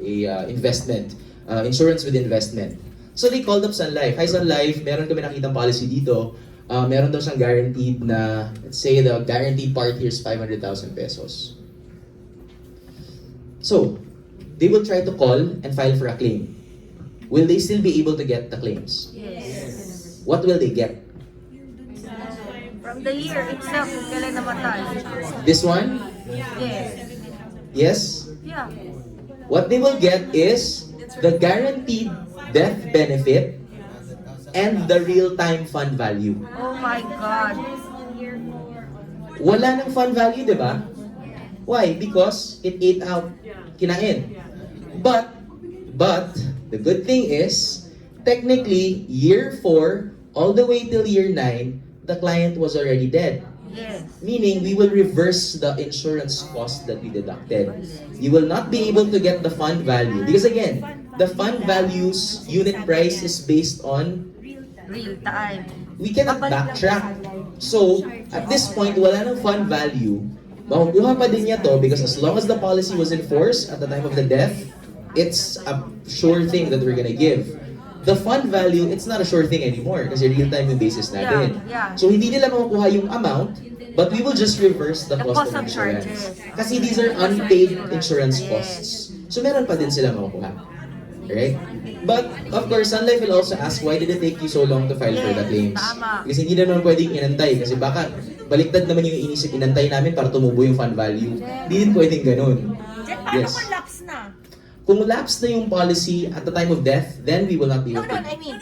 Speaker 3: a investment, insurance with investment. So they called up Sun Life. Hi Sun Life, meron kami nakitang policy dito. Meron daw siyang guaranteed na, let's say the guaranteed part here is 500,000 pesos. So, they will try to call and file for a claim. Will they still be able to get the claims?
Speaker 1: Yes.
Speaker 3: What will they get?
Speaker 2: From the year itself, kung kailan namatay.
Speaker 3: This one?
Speaker 2: Yes.
Speaker 3: Yes?
Speaker 2: Yeah.
Speaker 3: What they will get is the guaranteed death benefit and the real-time fund value.
Speaker 2: Oh my God.
Speaker 3: Wala ng fund value, di ba? Why? Because it ate out. Kinain. But, the good thing is, technically, year 4, all the way till year 9, the client was already dead.
Speaker 2: Yes.
Speaker 3: Meaning, we will reverse the insurance cost that we deducted. You will not be able to get the fund value. Because again, the fund value's unit price is based on,
Speaker 2: Real time.
Speaker 3: we cannot backtrack. So, at this point, wala ng fund value. Makukuha pa din niya to because as long as the policy was in force at the time of the death, it's a sure thing that we're gonna give. The fund value, it's not a sure thing anymore kasi real-time yung basis natin.
Speaker 2: Yeah.
Speaker 3: So, hindi nila makukuha yung amount, but we will just reverse the
Speaker 2: The
Speaker 3: cost of insurance. Kasi these are unpaid insurance costs. So, meron pa din sila makukuha. Right? But, of course, Sun Life will also ask, why did it take you so long to file for the claims?
Speaker 2: Tama.
Speaker 3: Kasi hindi naman pwedeng inantay. Kasi baka baliktad naman yung inisip, inantay namin para tumubo yung fund value. Hindi din pwedeng ganun.
Speaker 2: Paano
Speaker 3: Yes.
Speaker 2: kung lapse na?
Speaker 3: Kung lapse na yung policy at the time of death, then we will not be
Speaker 2: No,
Speaker 3: able
Speaker 2: no, I
Speaker 3: to.
Speaker 2: mean,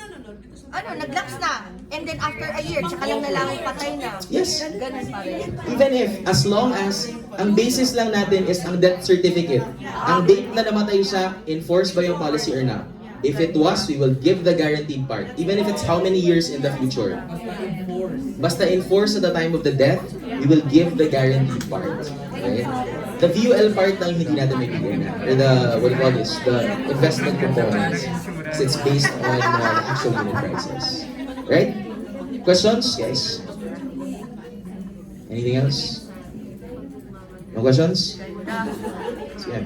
Speaker 2: nag-lapse na. And then after a year, tsaka lang nalaman patay na.
Speaker 3: Yes.
Speaker 2: Ganun pa rin.
Speaker 3: Even if, as long as, ang basis lang natin is ang death certificate. Ang date na namatay siya, enforced by yung policy or not. If it was, we will give the guaranteed part. Even if it's how many years in the future. Basta enforced at the time of the death, we will give the guaranteed part. Okay? The VUL part lang hindi natin may bigay na. Or the, what do you call this? The investment components. Because it's based on the actual unit prices. Right? Questions, guys? Anything else? No questions? Sige.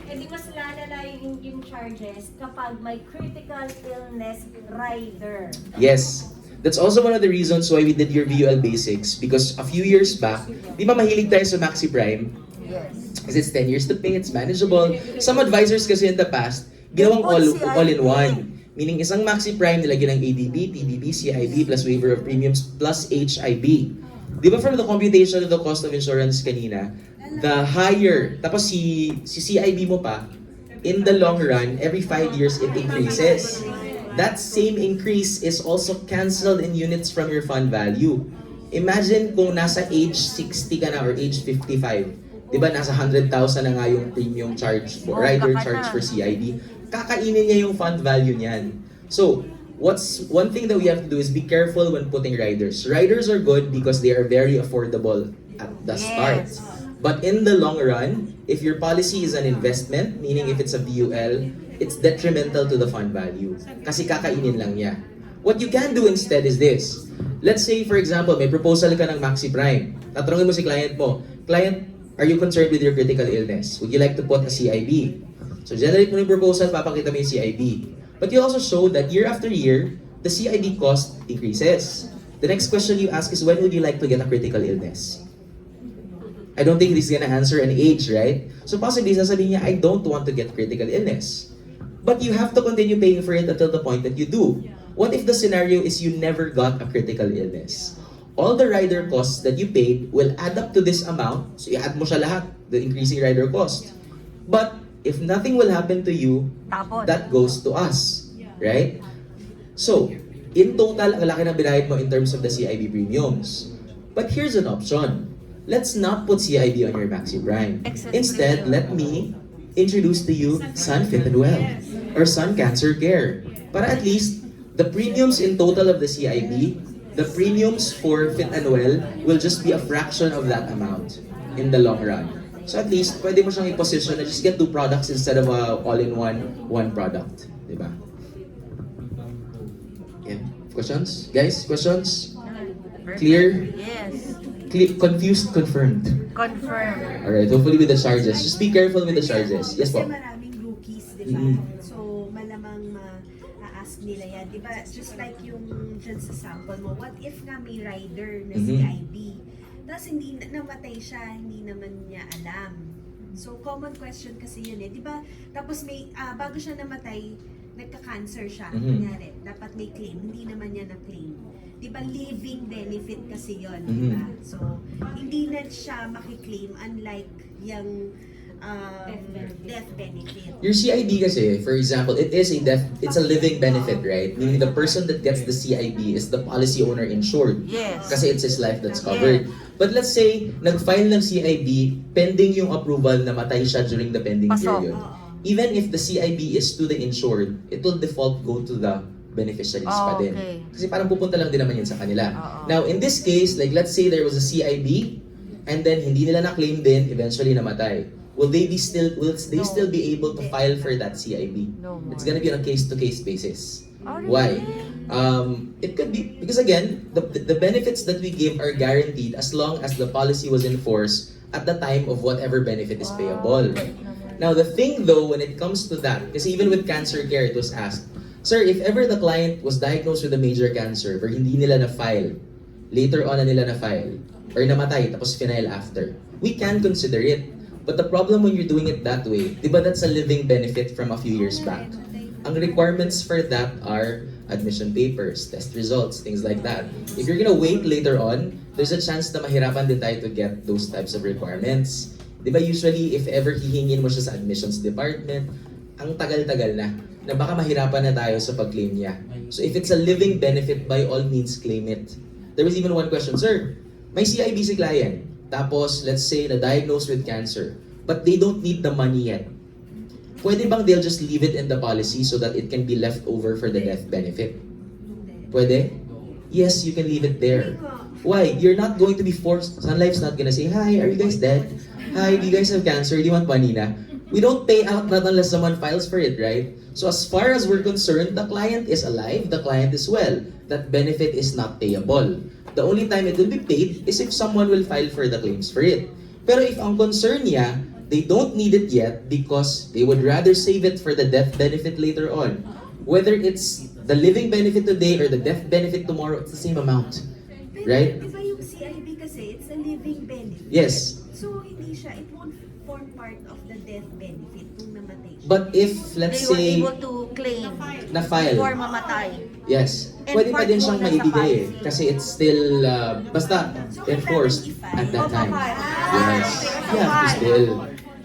Speaker 1: Hindi mas lalala yung charges kapag may critical illness rider.
Speaker 3: Yes. That's also one of the reasons why we did your VUL basics. Because a few years back, di ba mahilig tayo sa Maxi Prime?
Speaker 2: Yes.
Speaker 3: Because it's 10 years to pay, it's manageable. Some advisors kasi in the past, ginawang all-in-one. Meaning isang Maxi Prime nilagyan ng ADB, TDB, CIB, plus waiver of premiums, plus HIB. Di ba from the computation of the cost of insurance kanina, the higher, tapos si CIB mo pa, in the long run, every 5 years it increases. That same increase is also cancelled in units from your fund value. Imagine kung nasa age 60 ka na or age 55, di ba nasa 100,000 na nga yung premium charge for rider charge for CIB, kakainin niya yung fund value niyan. So, one thing that we have to do is be careful when putting riders. Riders are good because they are very affordable at the start. But in the long run, if your policy is an investment, meaning if it's a VUL, it's detrimental to the fund value. Kasi kakainin lang niya. What you can do instead is this. Let's say, for example, may proposal ka ng Maxi Prime. Tatanungin mo si client mo, Client, are you concerned with your critical illness? Would you like to put a CIB? So generate mo yung proposal, papakita mo yung CIB. But you also show that year after year, the CIB cost increases. The next question you ask is, when would you like to get a critical illness? I don't think this is gonna answer an age, right? So possibly, sasabihin niya, I don't want to get critical illness. But you have to continue paying for it until the point that you do. What if the scenario is you never got a critical illness? All the rider costs that you paid will add up to this amount. So i-add mo siya lahat, the increasing rider cost. But if nothing will happen to you, that goes to us, right? So, in total, ang laki ng binayad mo in terms of the CIB premiums. But here's an option. Let's not put CIB on your Maxi Prime. Instead, let me introduce to you Sun Fit and Well or Sun Cancer Care. Para at least, the premiums in total of the CIB, the premiums for Fit and Well will just be a fraction of that amount in the long run. So at least, pwede mo siyang i-position na just get 2 products instead of a all-in-one, one product. Diba? Yeah. Questions? Guys, questions? Clear?
Speaker 2: Yes.
Speaker 3: Confused, confirmed.
Speaker 2: Confirm.
Speaker 3: Alright, hopefully with the charges. Just be careful with the charges. Yes po.
Speaker 8: Kasi maraming rookies, di ba?
Speaker 3: Mhm.
Speaker 8: So, malamang ma-ask nila yan. Di ba? Just like yung dyan sa sample mo, what if nga may rider na
Speaker 3: Mhm.
Speaker 8: CIB? Tapos hindi namatay siya, hindi naman niya alam. So, common question kasi yun eh. Di ba? Tapos may, bago siya namatay, nagka-cancer siya.
Speaker 3: Mhm.
Speaker 8: Kunyari, dapat may claim. Hindi naman niya na-claim. di ba living benefit kasi yon, di
Speaker 3: Mhm.
Speaker 8: ba? So, hindi na siya makiklaim unlike yung death benefit.
Speaker 3: Your CIB kasi, for example, it's a living benefit, right? Meaning the person that gets the CIB is the policy owner insured.
Speaker 2: Yes.
Speaker 3: Kasi it's his life that's covered. But let's say, nag-file ng CIB, pending yung approval na matay siya during the pending
Speaker 2: Pasok.
Speaker 3: period. Even if the CIB is to the insured, it will default go to the beneficiaries pa din.
Speaker 2: Okay.
Speaker 3: Kasi parang pupunta lang din naman yun sa kanila.
Speaker 2: Oo.
Speaker 3: Now, in this case, like let's say there was a CIB, and then hindi nila na-claim din, eventually namatay. Will they
Speaker 2: No.
Speaker 3: still be able to file for that CIB?
Speaker 2: No more.
Speaker 3: It's gonna be on a case-to-case basis.
Speaker 2: Oh, really?
Speaker 3: Why? It could be because again, the benefits that we give are guaranteed as long as the policy was enforced at the time of whatever benefit is payable. Now the thing though, when it comes to that, because even with cancer care, it was asked, sir, if ever the client was diagnosed with a major cancer, pero hindi nila na-file, later on na nila na-file, or namatay, tapos final after, we can consider it. But the problem when you're doing it that way, di ba that's a living benefit from a few years back? Ang requirements for that are admission papers, test results, things like that. If you're gonna wait later on, there's a chance na mahirapan din tayo to get those types of requirements. Di ba usually, if ever hihingin mo siya sa admissions department, ang tagal-tagal na baka mahirapan na tayo sa pag-claim niya. So if it's a living benefit, by all means, claim it. There was even one question, sir, may CIB si client, tapos let's say na-diagnosed with cancer, but they don't need the money yet. Pwede bang they'll just leave it in the policy so that it can be left over for the death benefit? Pwede? Yes, you can leave it there. Why? You're not going to be forced. Sun Life's not gonna say, hi, are you guys dead? Hi, do you guys have cancer? Do you want money na? We don't pay out not unless someone files for it, right? So as far as we're concerned, the client is alive, the client is well. That benefit is not payable. The only time it will be paid is if someone will file for the claims for it. Pero if ang concern niya, they don't need it yet because they would rather save it for the death benefit later on. Whether it's the living benefit today or the death benefit tomorrow, it's the same amount.
Speaker 8: Pero,
Speaker 3: Right?
Speaker 8: di ba yung CIB kasi, it's a living benefit.
Speaker 3: Yes.
Speaker 8: So, hindi siya, it won't form part of the death benefit kung namatay siya.
Speaker 3: But if, let's
Speaker 2: They were
Speaker 3: say,
Speaker 2: able to claim
Speaker 3: na-file,
Speaker 2: before mamatay.
Speaker 3: yes,
Speaker 2: And
Speaker 3: pwede pa din
Speaker 2: part
Speaker 3: siyang
Speaker 2: mo na sa
Speaker 3: maibigay eh.
Speaker 2: policy.
Speaker 3: Kasi it's still, basta
Speaker 8: So,
Speaker 3: enforced
Speaker 8: kailangan
Speaker 3: at that
Speaker 2: i-file.
Speaker 3: time.
Speaker 2: Oh,
Speaker 3: Yes. You have to still.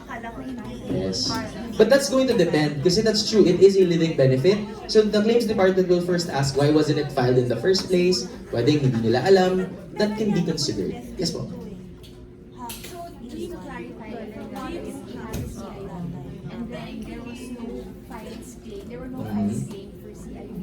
Speaker 8: Akala ko hindi.
Speaker 3: Yes. But that's going to depend kasi that's true. It is a living benefit. So the claims department will first ask why wasn't it filed in the first place? Pwedeng hindi nila alam. That can be considered. Yes po.
Speaker 7: So, just to clarify, if you have CIB, and then there was no files claim, there were no files claim for CIB,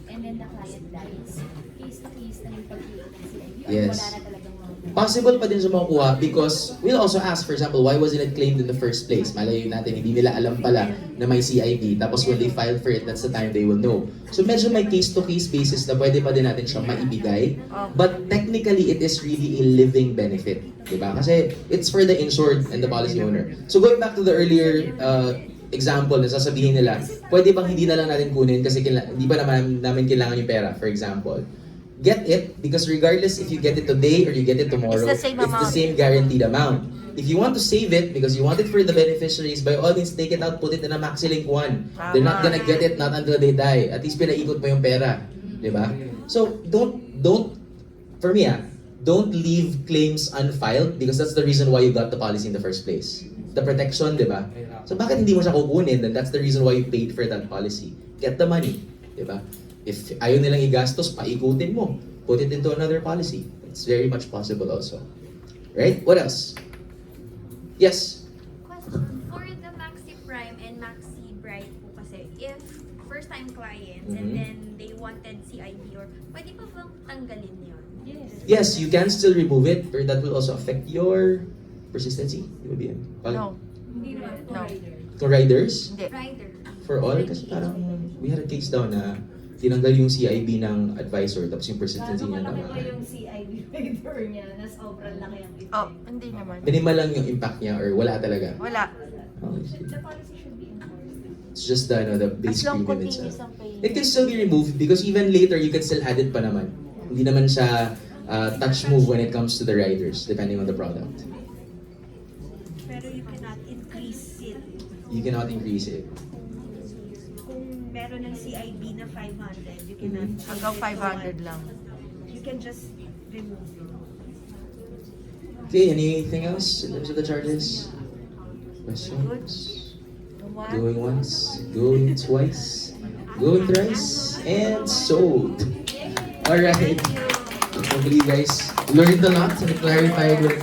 Speaker 7: and then the client dies, case to case na yung pag-claim ng CIB, or
Speaker 3: Yes.
Speaker 7: wala na talagang mga
Speaker 3: Possible pa din siya makukuha because we'll also ask, for example, why wasn't it claimed in the first place? Malayo natin, hindi nila alam pala na may CIB. Tapos when they filed for it, that's the time they will know. So medyo may case-to-case basis na pwede pa din natin siyang maibigay. But technically, it is really a living benefit. Diba? Kasi it's for the insured and the policy owner. So going back to the earlier example na sasabihin nila, pwede bang hindi na lang natin kunin kasi hindi pa namin kailangan yung pera, for example. Get it because regardless if you get it today or you get it tomorrow,
Speaker 2: It's the same
Speaker 3: the
Speaker 2: amount.
Speaker 3: same guaranteed amount. If you want to save it because you want it for the beneficiaries, by all means take it out, put it in a MaxiLink 1. They're not gonna get it not until they die. At least pinaikot mo yung pera, di ba? So don't for me don't leave claims unfiled because that's the reason why you got the policy in the first place. The protection, di ba? So bakit hindi mo siya kukunin? Then that's the reason why you paid for that policy. Get the money, di ba? If ayaw nilang igastos, paikutin mo. Put it into another policy. It's very much possible also. Right? What else? Yes?
Speaker 9: Question, for the Maxi Prime and Maxi Bright po kasi, if first-time clients and then they wanted CIB or pwede pa bang tanggalin yun?
Speaker 3: Yes, you can still remove it, but that will also affect your persistency. Di ba yan?
Speaker 2: No.
Speaker 1: Hindi naman po
Speaker 2: No.
Speaker 1: rider.
Speaker 3: To riders?
Speaker 2: Hindi.
Speaker 9: Rider.
Speaker 3: For all? Kasi parang we had a case daw na tinanggal yung CIB ng advisor tapos yung persistency niya
Speaker 1: Malaki
Speaker 3: naman.
Speaker 1: pa yung CIB rider niya na sobrang laki ang effect.
Speaker 2: Oh, hindi naman.
Speaker 3: Minimal lang yung impact niya or wala talaga.
Speaker 2: Wala.
Speaker 3: Oh,
Speaker 1: The policy should be enforced.
Speaker 3: it's just the base
Speaker 2: As long
Speaker 3: premium
Speaker 2: continuous
Speaker 3: itself.
Speaker 2: ang payment.
Speaker 3: It can still be removed because even later you can still add it pa naman. Hindi naman siya touch move when it comes to the riders depending on the product.
Speaker 8: Pero you cannot increase it.
Speaker 3: You cannot increase it.
Speaker 8: Kung meron ng CIB na 500, you cannot
Speaker 3: Mhm.
Speaker 2: Hanggang 500 lang.
Speaker 8: You can just remove it.
Speaker 3: Okay, anything else in terms of the charges? Questions? Going once, going twice, going thrice, and sold. Alright. Hopefully you guys learned a lot and clarified what